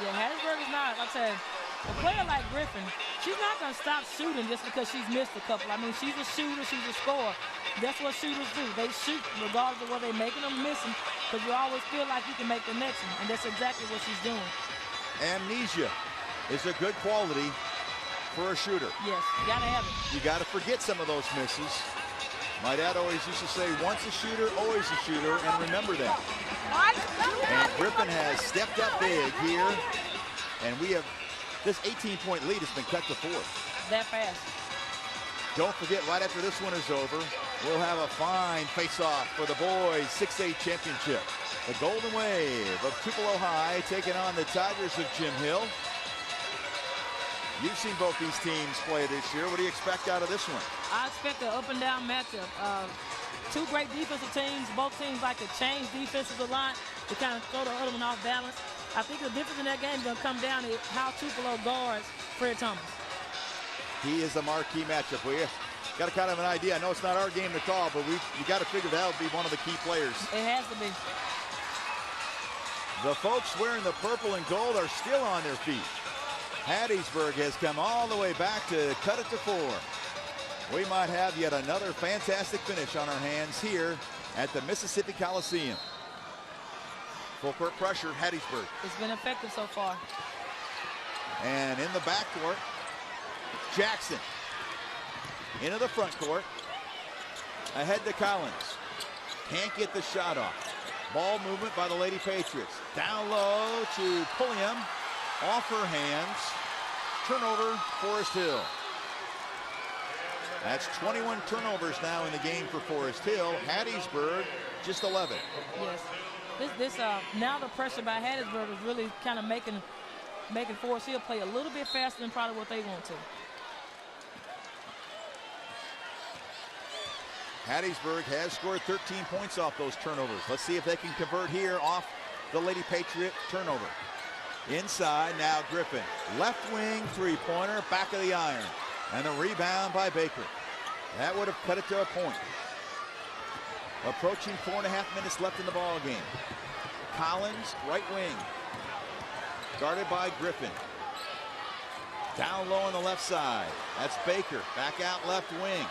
Yeah, Hattiesburg is not, like I said, a player like Griffin, she's not going to stop shooting just because she's missed a couple. I mean, she's a shooter, she's a scorer. That's what shooters do. They shoot regardless of whether they're making or missing, because you always feel like you can make the next one, and that's exactly what she's doing. Amnesia is a good quality for a shooter. Yes, you got to have it. You got to forget some of those misses. My dad always used to say, once a shooter, always a shooter, and remember that. And Griffin has stepped up big here, and we have, this 18-point lead has been cut to 4. That fast. Don't forget, right after this one is over, we'll have a fine face-off for the boys' 6A championship. The Golden Wave of Tupelo High taking on the Tigers of Jim Hill. You've seen both these teams play this year. What do you expect out of this one? I expect an up-and-down matchup. Two great defensive teams. Both teams like to change defenses a lot to kind of throw the other one off balance. I think the difference in that game is going to come down to how Tupelo guards Fred Thomas. He is a marquee matchup. We got a kind of an idea. I know it's not our game to call, but you got to figure that would be one of the key players. It has to be. The folks wearing the purple and gold are still on their feet. Hattiesburg has come all the way back to cut it to 4. We might have yet another fantastic finish on our hands here at the Mississippi Coliseum. Full court pressure, Hattiesburg. It's been effective so far. And in the backcourt, Jackson into the front court. Ahead to Collins. Can't get the shot off. Ball movement by the Lady Patriots. Down low to Pulliam. Off her hands. Turnover, Forest Hill. That's 21 turnovers now in the game for Forest Hill. Hattiesburg, just 11. Yes. Now the pressure by Hattiesburg is really kind of making Forest Hill play a little bit faster than probably what they want to. Hattiesburg has scored 13 points off those turnovers. Let's see if they can convert here off the Lady Patriot turnover. Inside now Griffin. Left wing three-pointer, back of the iron. And the rebound by Baker. That would have cut it to a point. Approaching 4.5 minutes left in the ball game. Collins, right wing. Guarded by Griffin. Down low on the left side. That's Baker. Back out left wing.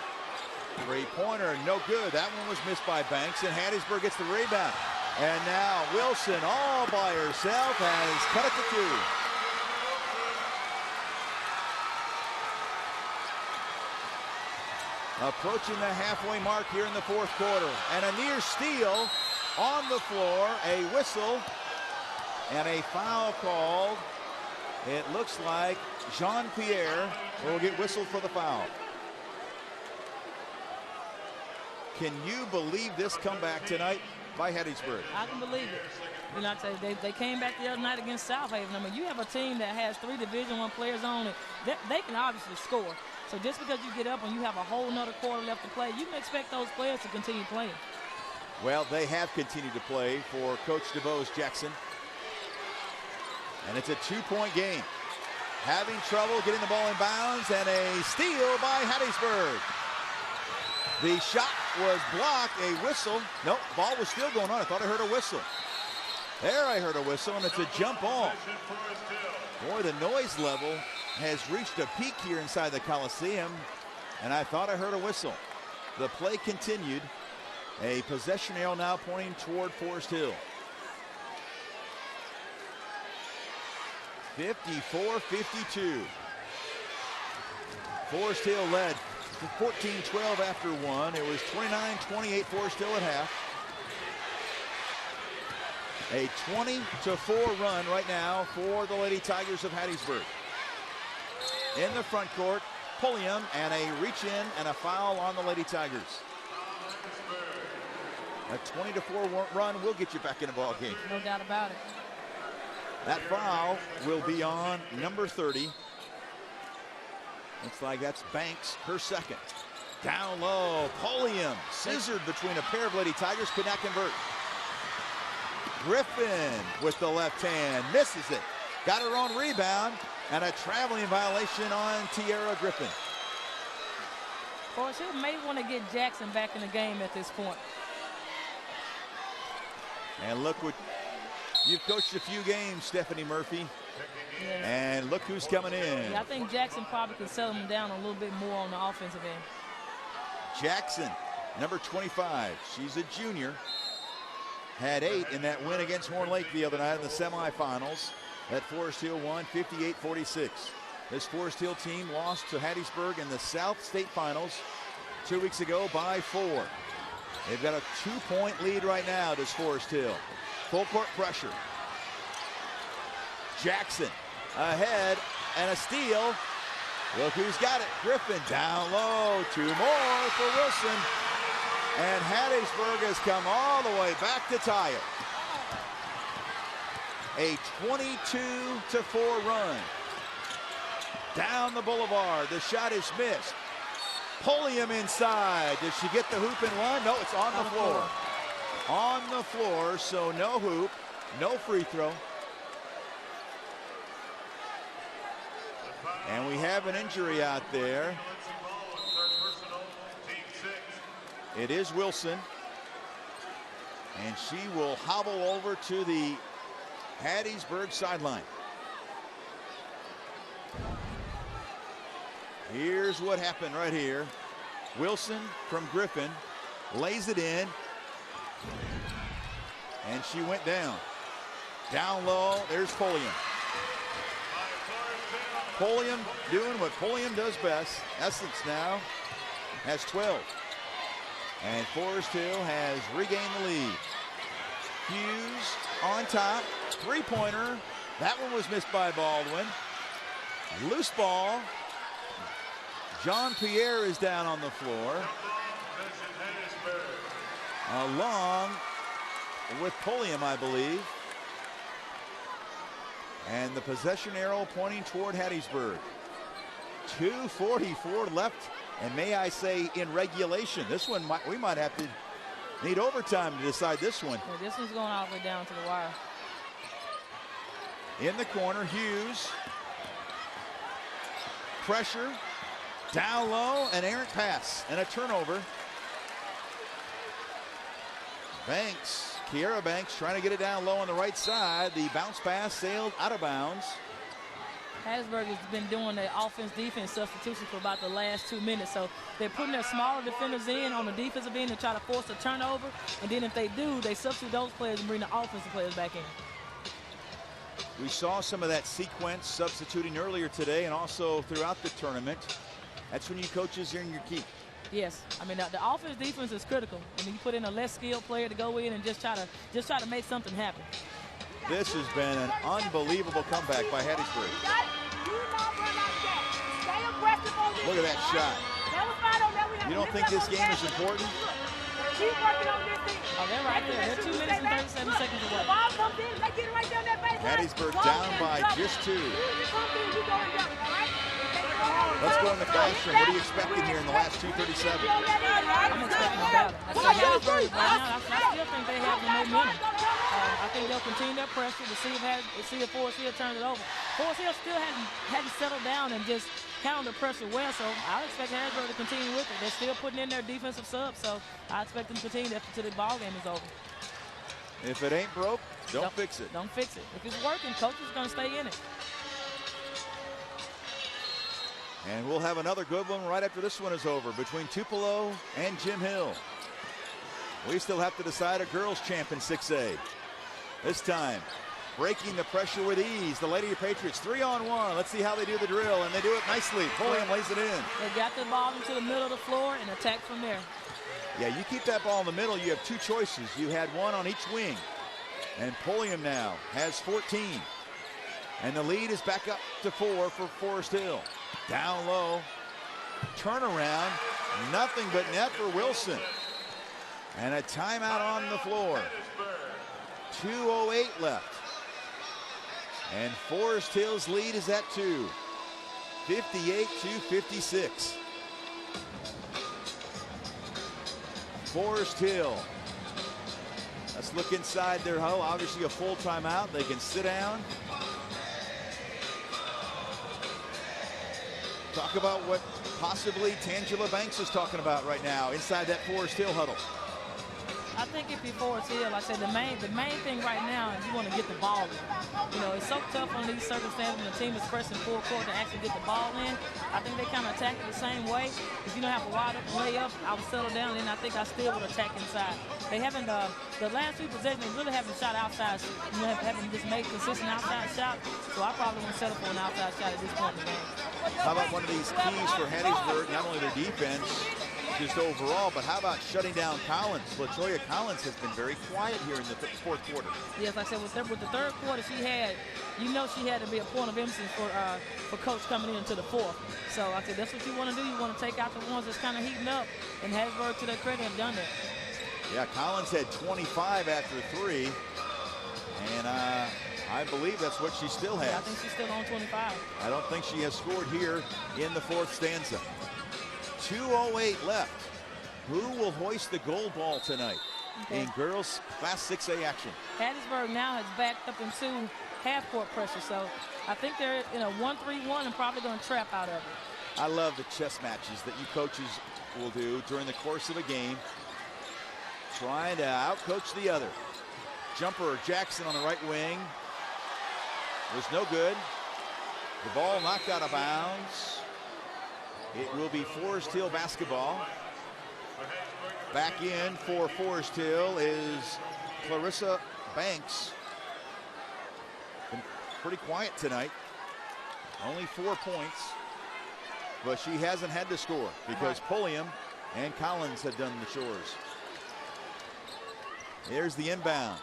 Three-pointer, no good. That one was missed by Banks, and Hattiesburg gets the rebound. And now Wilson, all by herself, has cut it to 2. Approaching the halfway mark here in the fourth quarter. And a near steal on the floor, a whistle, and a foul called. It looks like Jean-Pierre will get whistled for the foul. Can you believe this comeback tonight by Hattiesburg? I can believe it. You know, they came back the other night against South Haven. I mean, you have a team that has 3 Division I players on it. They can obviously score. So just because you get up and you have a whole nother quarter left to play, you can expect those players to continue playing. Well, they have continued to play for Coach DeBose Jackson. And it's a 2-point game. Having trouble getting the ball in bounds, and a steal by Hattiesburg. The shot was blocked. A whistle. Nope, ball was still going on. I thought I heard a whistle. There I heard a whistle, and it's a jump ball. Boy, the noise level has reached a peak here inside the Coliseum, and I thought I heard a whistle. The play continued. A possession arrow now pointing toward Forest Hill. 54-52. Forest Hill led 14-12 after one. It was 29-28 Forest Hill at half. A 20-4 run right now for the Lady Tigers of Hattiesburg. In the front court, Pulliam, and a reach in and a foul on the Lady Tigers. A 20-4 run will get you back in the ball game. No doubt about it. That foul will be on number 30. Looks like that's Banks, her second. Down low, Pulliam scissored between a pair of Lady Tigers, could not convert. Griffin with the left hand, misses it. Got her own rebound, and a traveling violation on Tiara Griffin. Forest Hill may want to get Jackson back in the game at this point. And look what, you've coached a few games, Stephanie Murphy. Yeah. And look who's coming in. Yeah, I think Jackson probably could settle him down a little bit more on the offensive end. Jackson, number 25. She's a junior. Had 8 in that win against Horn Lake the other night in the semifinals. That Forest Hill won 58-46. This Forest Hill team lost to Hattiesburg in the South State Finals 2 weeks ago by 4. They've got a 2-point lead right now, this Forest Hill. Full court pressure. Jackson ahead and a steal. Look who's got it. Griffin down low. 2 more for Wilson. And Hattiesburg has come all the way back to tie it. A 22-4 run. Down the boulevard. The shot is missed. Pulliam inside. Does she get the hoop and one? No, it's on the floor. On the floor, so no hoop, no free throw. And we have an injury out there. It is Wilson. And she will hobble over to the Hattiesburg sideline. Here's what happened right here. Wilson from Griffin lays it in. And she went down. Down low, there's Pulliam. Pulliam doing what Pulliam does best. Essence now has 12. And Forest Hill has regained the lead. Hughes on top, 3-pointer. That one was missed by Baldwin. Loose ball. John Pierre is down on the floor. Along with Pulliam, I believe. And the possession arrow pointing toward Hattiesburg. 2:44 left, and may I say in regulation. This one, we might have to need overtime to decide this one. Yeah, this one's going all the way down to the wire. In the corner, Hughes. Pressure. Down low, an errant pass and a turnover. Banks, Kiera Banks trying to get it down low on the right side. The bounce pass sailed out of bounds. Hattiesburg has been doing the offense-defense substitution for about the last 2 minutes. So they're putting their smaller defenders in on the defensive end to try to force a turnover. And then if they do, they substitute those players and bring the offensive players back in. We saw some of that sequence substituting earlier today and also throughout the tournament. That's when you coaches are in your key. Yes, I mean the offense defense is critical. I mean you put in a less skilled player to go in and just try to make something happen. This has been an unbelievable comeback by Hattiesburg. Look at that shot. You don't think this game is important? Oh, they're right there. They're 2 minutes and 37 seconds away. Hattiesburg down by just 2. Let's go in the classroom. What are you expecting here in the last 2:37? I'm expecting a battle. I still think they have the momentum. I think they'll continue their pressure to see if Forest Hill turns it over. Forest Hill still hadn't settled down and just handle the pressure well, so I expect Hattiesburg to continue with it. They're still putting in their defensive subs, so I expect them to continue that until the ball game is over. If it ain't broke, don't fix it. Don't fix it. If it's working, coach is going to stay in it. And we'll have another good one right after this one is over between Tupelo and Jim Hill. We still have to decide a girls champ in 6A. This time, breaking the pressure with ease. The Lady Patriots 3-on-1. Let's see how they do the drill, and they do it nicely. Pulliam lays it in. They got the ball into the middle of the floor and attack from there. Yeah, you keep that ball in the middle, you have two choices. You had one on each wing. And Pulliam now has 14. And the lead is back up to 4 for Forest Hill. Down low. Turnaround. Nothing but net for Wilson. And a timeout on the floor. 2:08 left. And Forest Hill's lead is at 2. 58-56. Forest Hill. Let's look inside their huddle. Obviously a full timeout. They can sit down. Talk about what possibly Tangela Banks is talking about right now inside that Forest Hill huddle. I think if you're Forest Hill, like I said, the main thing right now is you want to get the ball in. You know, it's so tough on these circumstances when the team is pressing full court to actually get the ball in. I think they kind of attack it the same way. If you don't have a wide open layup, I would settle down, and I think I still would attack inside. They haven't, the last few possessions, they really haven't shot outside. You know, haven't just made consistent outside shots. So I probably won't settle for an outside shot at this point in the game. How about one of these keys for Hattiesburg, not only their defense, just overall, but how about shutting down Collins? LaToya Collins has been very quiet here in the fourth quarter. Yes, like I said, with the third quarter she had, you know she had to be a point of emphasis for coach coming into the fourth. So like I said, that's what you want to do. You want to take out the ones that's kind of heating up, and Hattiesburg, to their credit, have done that. Yeah, Collins had 25 after 3, and I believe that's what she still has. Yeah, I think she's still on 25. I don't think she has scored here in the fourth stanza. 2:08 left. Who will hoist the gold ball tonight in girls Class 6A action? Hattiesburg now has backed up into half-court pressure, so I think they're in a 1-3-1 and probably going to trap out of it. I love the chess matches that you coaches will do during the course of a game, trying to outcoach the other. Jumper Jackson on the right wing was no good. The ball knocked out of bounds. It will be Forest Hill basketball. Back in for Forest Hill is Clarissa Banks. Been pretty quiet tonight. Only 4 points. But she hasn't had to score because Pulliam and Collins have done the chores. Here's the inbound.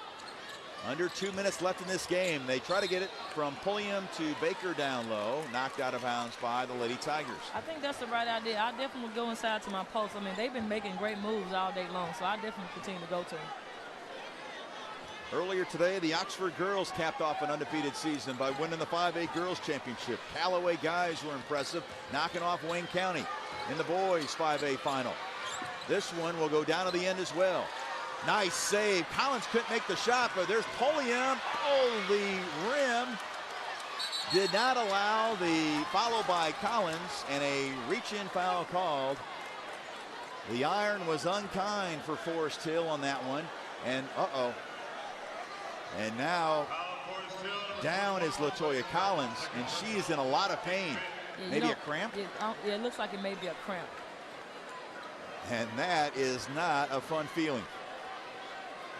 Under 2 minutes left in this game. They try to get it from Pulliam to Baker down low. Knocked out of bounds by the Lady Tigers. I think that's the right idea. I definitely would go inside to my post. I mean, they've been making great moves all day long, so I definitely continue to go to them. Earlier today, the Oxford girls capped off an undefeated season by winning the 5A Girls Championship. Callaway guys were impressive, knocking off Wayne County in the boys 5A final. This one will go down to the end as well. Nice save. Collins couldn't make the shot, but there's Pulliam. Oh, the rim did not allow the follow by Collins, and a reach-in foul called. The iron was unkind for Forest Hill on that one, and and now down is LaToya Collins, and she is in a lot of pain. Yeah, maybe a cramp? Yeah, it looks like it may be a cramp. And that is not a fun feeling.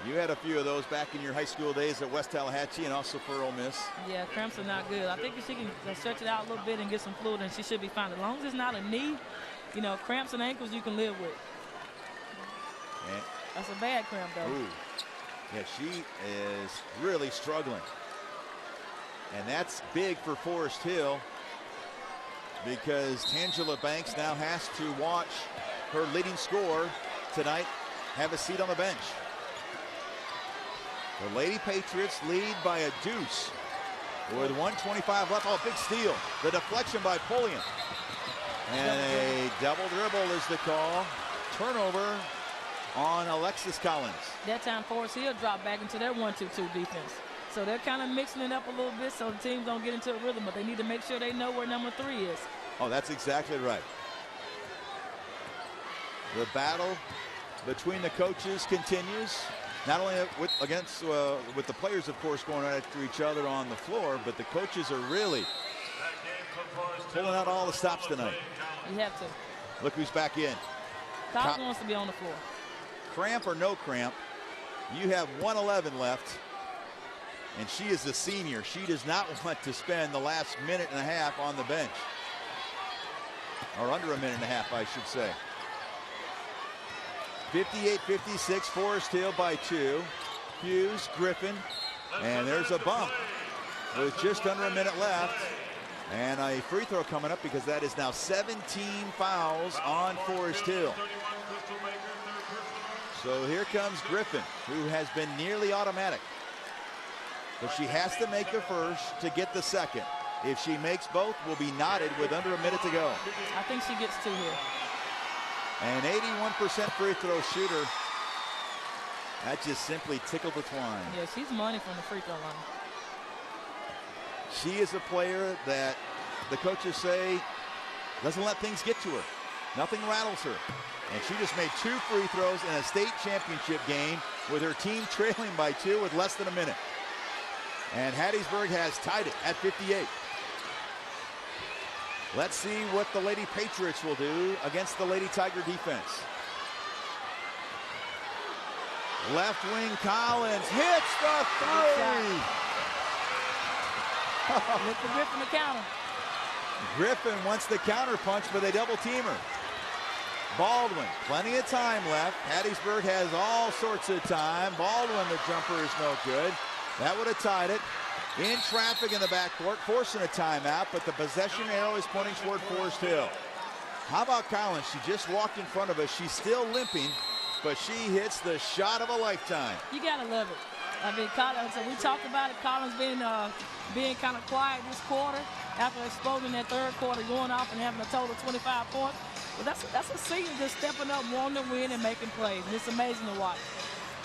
You had a few of those back in your high school days at West Tallahatchie and also for Ole Miss. Yeah, cramps are not good. I think if she can stretch it out a little bit and get some fluid, then she should be fine. As long as it's not a knee, you know, cramps and ankles you can live with. And that's a bad cramp, though. Ooh. Yeah, she is really struggling. And that's big for Forest Hill because Tangela Banks now has to watch her leading scorer tonight have a seat on the bench. The Lady Patriots lead by a deuce with 1:25 left. Oh, big steal. The deflection by Pulliam. And a double dribble is the call. Turnover on Alexis Collins. That time Forest Hill dropped back into their 1-2-2 defense. So they're kind of mixing it up a little bit so the teams don't get into a rhythm, but they need to make sure they know where number 3 is. Oh, that's exactly right. The battle between the coaches continues. Not only with the players, of course, going right after each other on the floor, but the coaches are really pulling out all the stops tonight. You have to. Look who's back in. Collins wants to be on the floor. Cramp or no cramp, you have 1:11 left, and she is a senior. She does not want to spend the last minute and a half on the bench. Or under a minute and a half, I should say. 58-56, Forest Hill by 2. Hughes, Griffin, and there's a bump with just under a minute left. And a free throw coming up because that is now 17 fouls on Forest Hill. So here comes Griffin, who has been nearly automatic. But she has to make the first to get the second. If she makes both, will be knotted with under a minute to go. I think she gets 2 here. An 81% free throw shooter. That just simply tickled the twine. Yeah, she's money from the free throw line. She is a player that the coaches say doesn't let things get to her. Nothing rattles her. And she just made 2 free throws in a state championship game with her team trailing by 2 with less than a minute. And Hattiesburg has tied it at 58. Let's see what the Lady Patriots will do against the Lady Tiger defense. Left wing Collins hits the 3. Look for Griffin to counter. Griffin wants the counter punch, but they double team her. Baldwin, plenty of time left. Hattiesburg has all sorts of time. Baldwin, the jumper is no good. That would have tied it. In traffic in the backcourt, forcing a timeout, but the possession arrow is pointing toward Forest Hill. How about Collins? She just walked in front of us. She's still limping, but she hits the shot of a lifetime. You gotta love it. I mean, Collins, so we talked about it. Collins being kind of quiet this quarter after exploding that third quarter, going off and having a total of 25 points. Well, that's a senior just stepping up, wanting to win and making plays. And it's amazing to watch.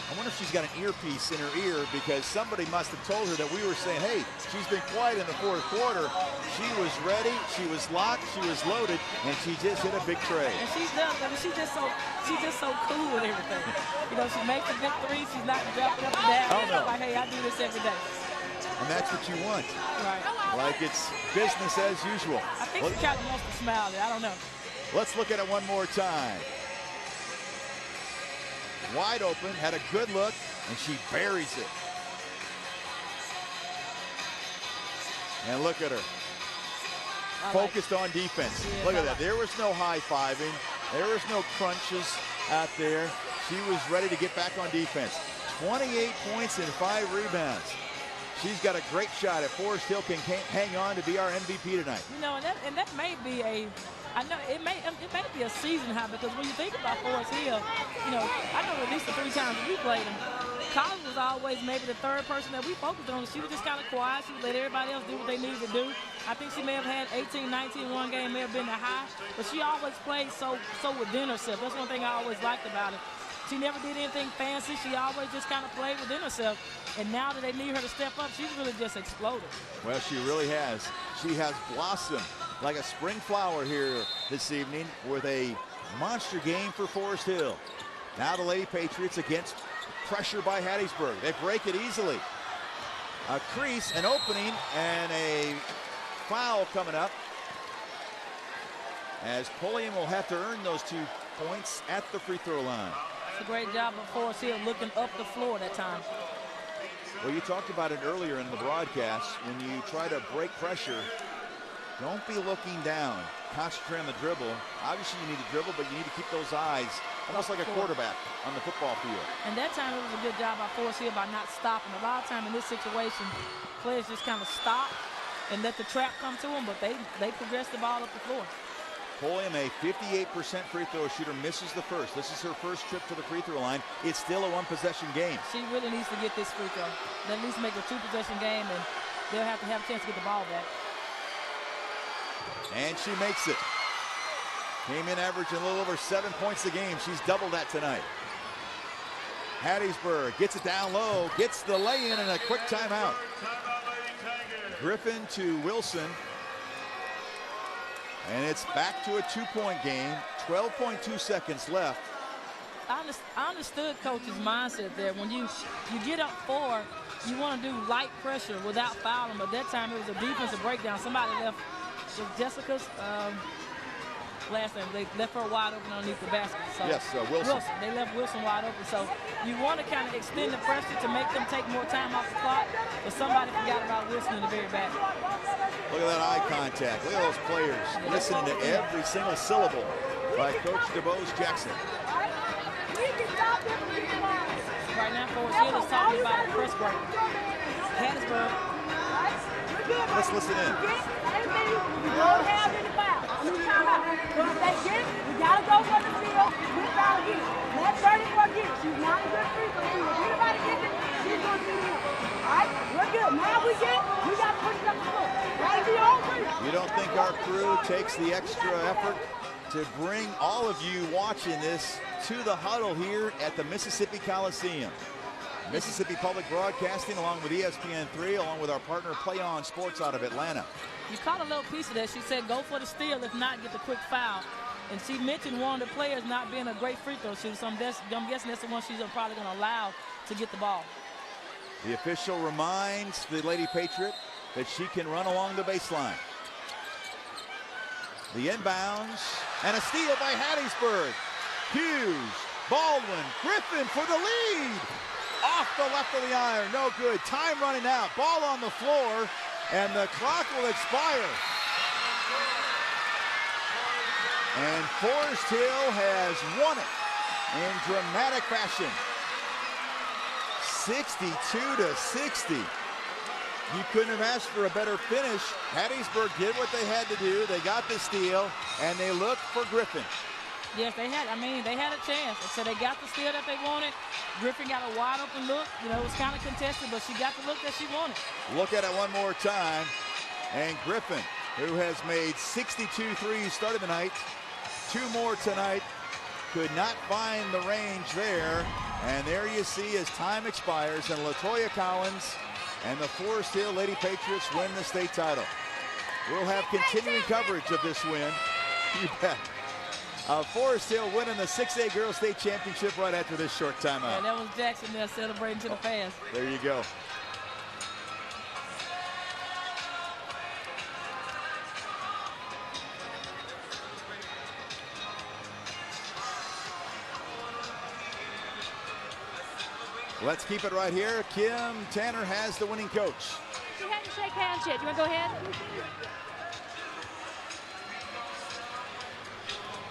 I wonder if she's got an earpiece in her ear because somebody must have told her that we were saying, hey, she's been quiet in the fourth quarter. She was ready, she was locked, she was loaded, and she just hit a big trade. And she's just so cool with everything. You know, she makes a big 3, she's not jumping up and down. Oh, no. Like, hey, I do this every day. And that's what you want. Right. Like it's business as usual. I think she kind of wants to smile there. I don't know. Let's look at it one more time. Wide open, had a good look, and she buries it. And look at her. Focused on defense. Yeah, look at that. There was no high-fiving. There was no crunches out there. She was ready to get back on defense. 28 points and 5 rebounds. She's got a great shot at Forest Hill can hang on to be our MVP tonight. You know, and that may be I know it may be a season high because when you think about Forest Hill, you know, I know at least the 3 times we played them, Collins was always maybe the third person that we focused on. She was just kind of quiet. She would let everybody else do what they needed to do. I think she may have had 18, 19 one game, may have been the high, but she always played so within herself. That's one thing I always liked about her. She never did anything fancy. She always just kind of played within herself. And now that they need her to step up, she's really just exploded. Well, she really has. She has blossomed like a spring flower here this evening with a monster game for Forest Hill. Now the Lady Patriots against pressure by Hattiesburg. They break it easily. A crease, an opening, and a foul coming up. As Pulliam will have to earn those 2 points at the free throw line. It's a great job of Forest Hill looking up the floor that time. Well, you talked about it earlier in the broadcast. When you try to break pressure, don't be looking down. Concentrate on the dribble. Obviously, you need to dribble, but you need to keep those eyes almost like a quarterback on the football field. And that time it was a good job by Forest Hill by not stopping. A lot of time in this situation, players just kind of stop and let the trap come to them, but they progress the ball up the floor. Pulliam, a 58% free throw shooter, misses the first. This is her first trip to the free throw line. It's still a 1-possession game. She really needs to get this free throw. At least make a 2-possession game, and they'll have to have a chance to get the ball back. And she makes it. Came in averaging a little over 7 points a game. She's doubled that tonight. Hattiesburg gets it down low, gets the lay-in and a quick timeout. Griffin to Wilson. And it's back to a 2-point game, 12.2 seconds left. I understood Coach's mindset there. When you get up 4, you want to do light pressure without fouling, but that time it was a defensive breakdown. Somebody left Jessica's last name. They left her wide open underneath the basket. So yes, Wilson. They left Wilson wide open. So you want to kind of extend the pressure to make them take more time off the clock, but somebody forgot about Wilson in the very back. Look at that eye contact. Look at those players listening to every single syllable by Coach DeBose Jackson. Right now, Forest Hill is talking about a press break. Hattiesburg. Let's listen in. We don't have any fouls. I mean, time out. But if they get it, we got to go for the field. We foul again. Let 34 get it. She's not a good free throw shooter. If anybody gets it, she's going to be in. All right? We're good. Now we get it. We got to push it up the floor. Got to be on free. You don't think our crew takes the extra effort to bring all of you watching this to the huddle here at the Mississippi Coliseum? Mississippi Public Broadcasting, along with ESPN3, along with our partner Play On Sports out of Atlanta. You caught a little piece of that. She said, go for the steal, if not, get the quick foul. And she mentioned one of the players not being a great free throw shooter, so I'm guessing that's the one she's probably going to allow to get the ball. The official reminds the Lady Patriot that she can run along the baseline. The inbounds, and a steal by Hattiesburg. Hughes, Baldwin, Griffin for the lead. Off the left of the iron, no good. Time running out, ball on the floor, and the clock will expire. And Forest Hill has won it in dramatic fashion. 62-60. You couldn't have asked for a better finish. Hattiesburg did what they had to do. They got the steal, and they looked for Griffin. Yes, they had a chance. So they got the steal that they wanted. Griffin got a wide open look. You know, it was kind of contested, but she got the look that she wanted. Look at it one more time. And Griffin, who has made 62 threes started the night, 2 more tonight, could not find the range there. And there you see as time expires, and LaToya Collins and the Forest Hill Lady Patriots win the state title. We'll have continuing coverage of this win. You bet. Forest Hill winning the 6A Girls State Championship right after this short timeout. Yeah, that was Jackson there celebrating to the fans. There you go. Let's keep it right here. Kim Tanner has the winning coach. She hadn't shake hands yet. You want to go ahead?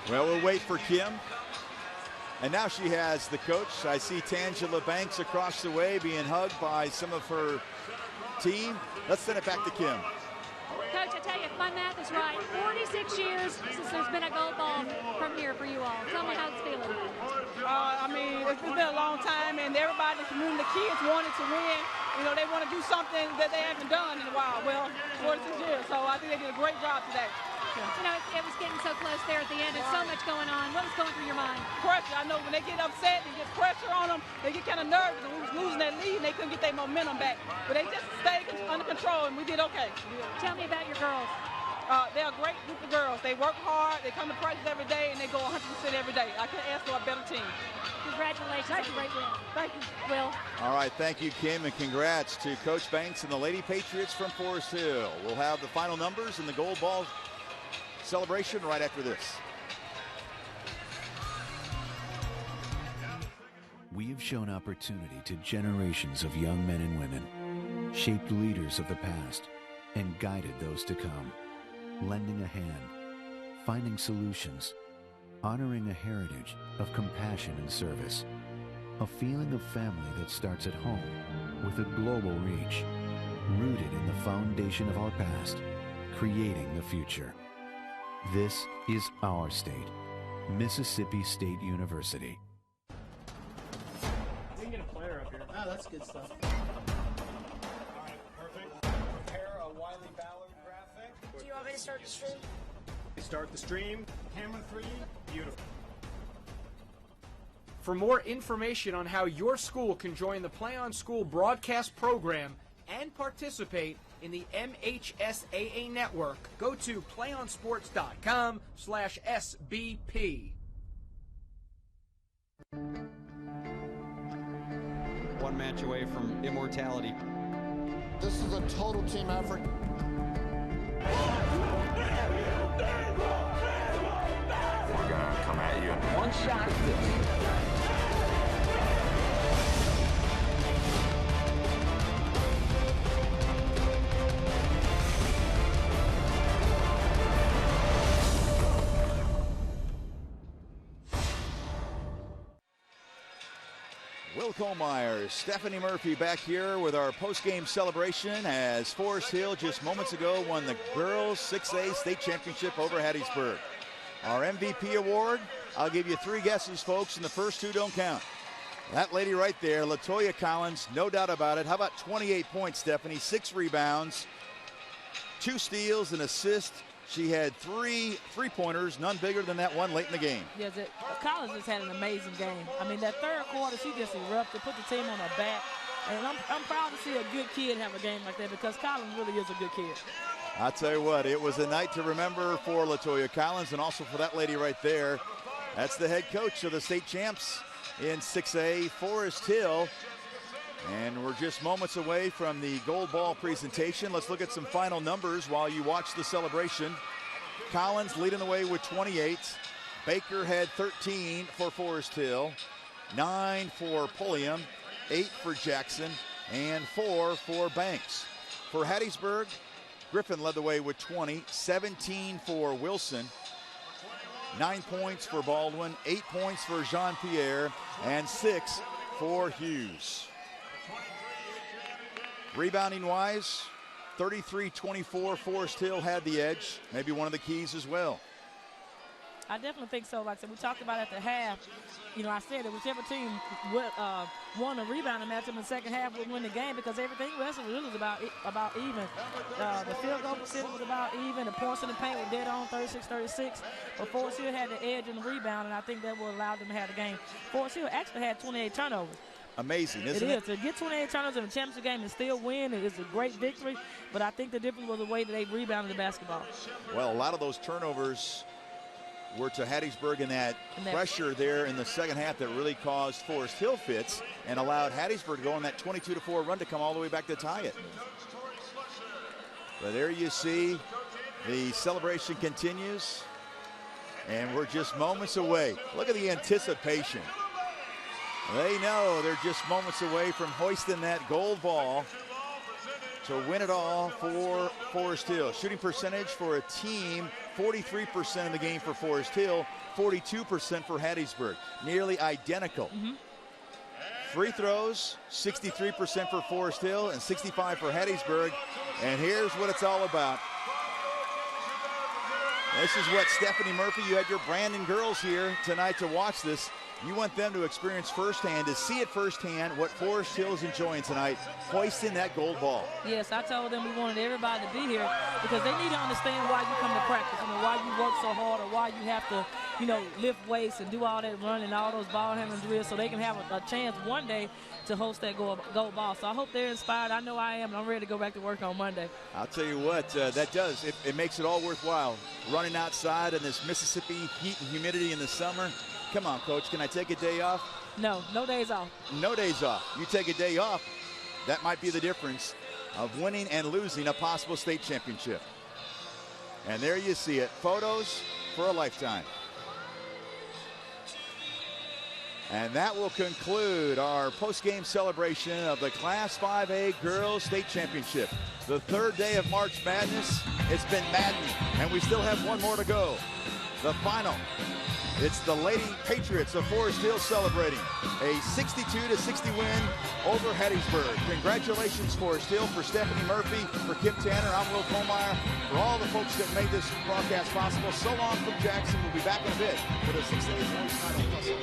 Well, we'll wait for Kim. And now she has the coach. I see Tangela Banks across the way being hugged by some of her team. Let's send it back to Kim. Coach, I tell you, if my math is right, 46 years since there's been a gold ball from here for you all. Tell me how it's feeling. I mean, it's been a long time, and everybody in the community, the kids wanted to win. You know, they want to do something that they haven't done in a while. Well, 46 years, so I think they did a great job today. You know, it was getting so close there at the end. There's so much going on. What was going through your mind? Pressure. I know when they get upset, they get pressure on them, they get kind of nervous. And we was losing that lead, and they couldn't get their momentum back. But they just stayed under control, and we did okay. Tell me about your girls. They're a great group of girls. They work hard, they come to practice every day, and they go 100% every day. I couldn't ask for a better team. Congratulations. That's a great win. Thank you. Will. All right, thank you, Kim, and congrats to Coach Banks and the Lady Patriots from Forest Hill. We'll have the final numbers and the gold ball celebration right after this. We have shown opportunity to generations of young men and women, shaped leaders of the past, and guided those to come, lending a hand, finding solutions, honoring a heritage of compassion and service, a feeling of family that starts at home with a global reach, rooted in the foundation of our past, creating the future. This is our state, Mississippi State University. We can get a player up here. Oh, that's good stuff. All right, perfect. Prepare a Wiley Ballard graphic. Do you want me to start the stream? Start the stream. Camera 3. Beautiful. For more information on how your school can join the Play on School broadcast program and participate in the MHSAA network. Go to playonsports.com/SBP. One match away from immortality. This is a total team effort. We're gonna come at you. One shot at this. Will Colmeyer, Stephanie Murphy back here with our post-game celebration as Forest Hill just moments ago won the girls 6A state championship over Hattiesburg. Our MVP award, I'll give you 3 guesses, folks, and the first 2 don't count. That lady right there, LaToya Collins, no doubt about it. How about 28 points, Stephanie? 6 rebounds, 2 steals, an assist. She had 3 three-pointers, none bigger than that one late in the game. Yes, Collins just had an amazing game. I mean, that third quarter, she just erupted, put the team on her back. And I'm proud to see a good kid have a game like that because Collins really is a good kid. I'll tell you what, it was a night to remember for LaToya Collins and also for that lady right there. That's the head coach of the state champs in 6A, Forest Hill. And we're just moments away from the gold ball presentation. Let's look at some final numbers while you watch the celebration. Collins leading the way with 28. Baker had 13 for Forest Hill, 9 for Pulliam, 8 for Jackson, and 4 for Banks. For Hattiesburg, Griffin led the way with 20, 17 for Wilson, 9 points for Baldwin, 8 points for Jean-Pierre, and 6 for Hughes. Rebounding-wise, 33-24, Forest Hill had the edge, maybe one of the keys as well. I definitely think so. Like I said, we talked about at the half. You know, I said that whichever team won a rebounding matchup in the second half would win the game because everything else really was about even. The field goal percentage was about even. The points in the paint were dead on, 36-36. But Forest Hill had the edge in the rebound, and I think that would allow them to have the game. Forest Hill actually had 28 turnovers. Amazing, isn't it? It is. To get 28 turnovers in a championship game and still win is a great victory. But I think the difference was the way that they rebounded the basketball. Well, a lot of those turnovers were to Hattiesburg and that pressure there in the second half that really caused Forest Hill fits and allowed Hattiesburg to go on that 22-4 run to come all the way back to tie it. But there you see the celebration continues, and we're just moments away. Look at the anticipation. They know they're just moments away from hoisting that gold ball to win it all for Forest Hill. Shooting percentage for a team, 43% in the game for Forest Hill, 42% for Hattiesburg. Nearly identical. Free throws, 63% for Forest Hill and 65% for Hattiesburg. And here's what it's all about. This is what Stephanie Murphy, you had your Brandon girls here tonight to watch this. You want them to experience firsthand, to see it firsthand what Forest Hill is enjoying tonight, hoisting that gold ball. Yes, I told them we wanted everybody to be here because they need to understand why you come to practice, why you work so hard or why you have to, lift weights and do all that running, all those ball handling drills so they can have a chance one day to host that gold ball. So I hope they're inspired. I know I am, and I'm ready to go back to work on Monday. I'll tell you what, that does. It makes it all worthwhile. Running outside in this Mississippi heat and humidity in the summer. Come on, Coach, can I take a day off? No days off. No days off. You take a day off, that might be the difference of winning and losing a possible state championship. And there you see it. Photos for a lifetime. And that will conclude our post-game celebration of the Class 5A Girls State Championship. The third day of March Madness. It's been maddening, and we still have one more to go. The final. It's the Lady Patriots of Forest Hill celebrating a 62-60 win over Hattiesburg. Congratulations, Forest Hill. For Stephanie Murphy, for Kim Tanner, I'm Will Colmeyer. For all the folks that made this broadcast possible, so long from Jackson. We'll be back in a bit for the 6A Boys Title Hustle.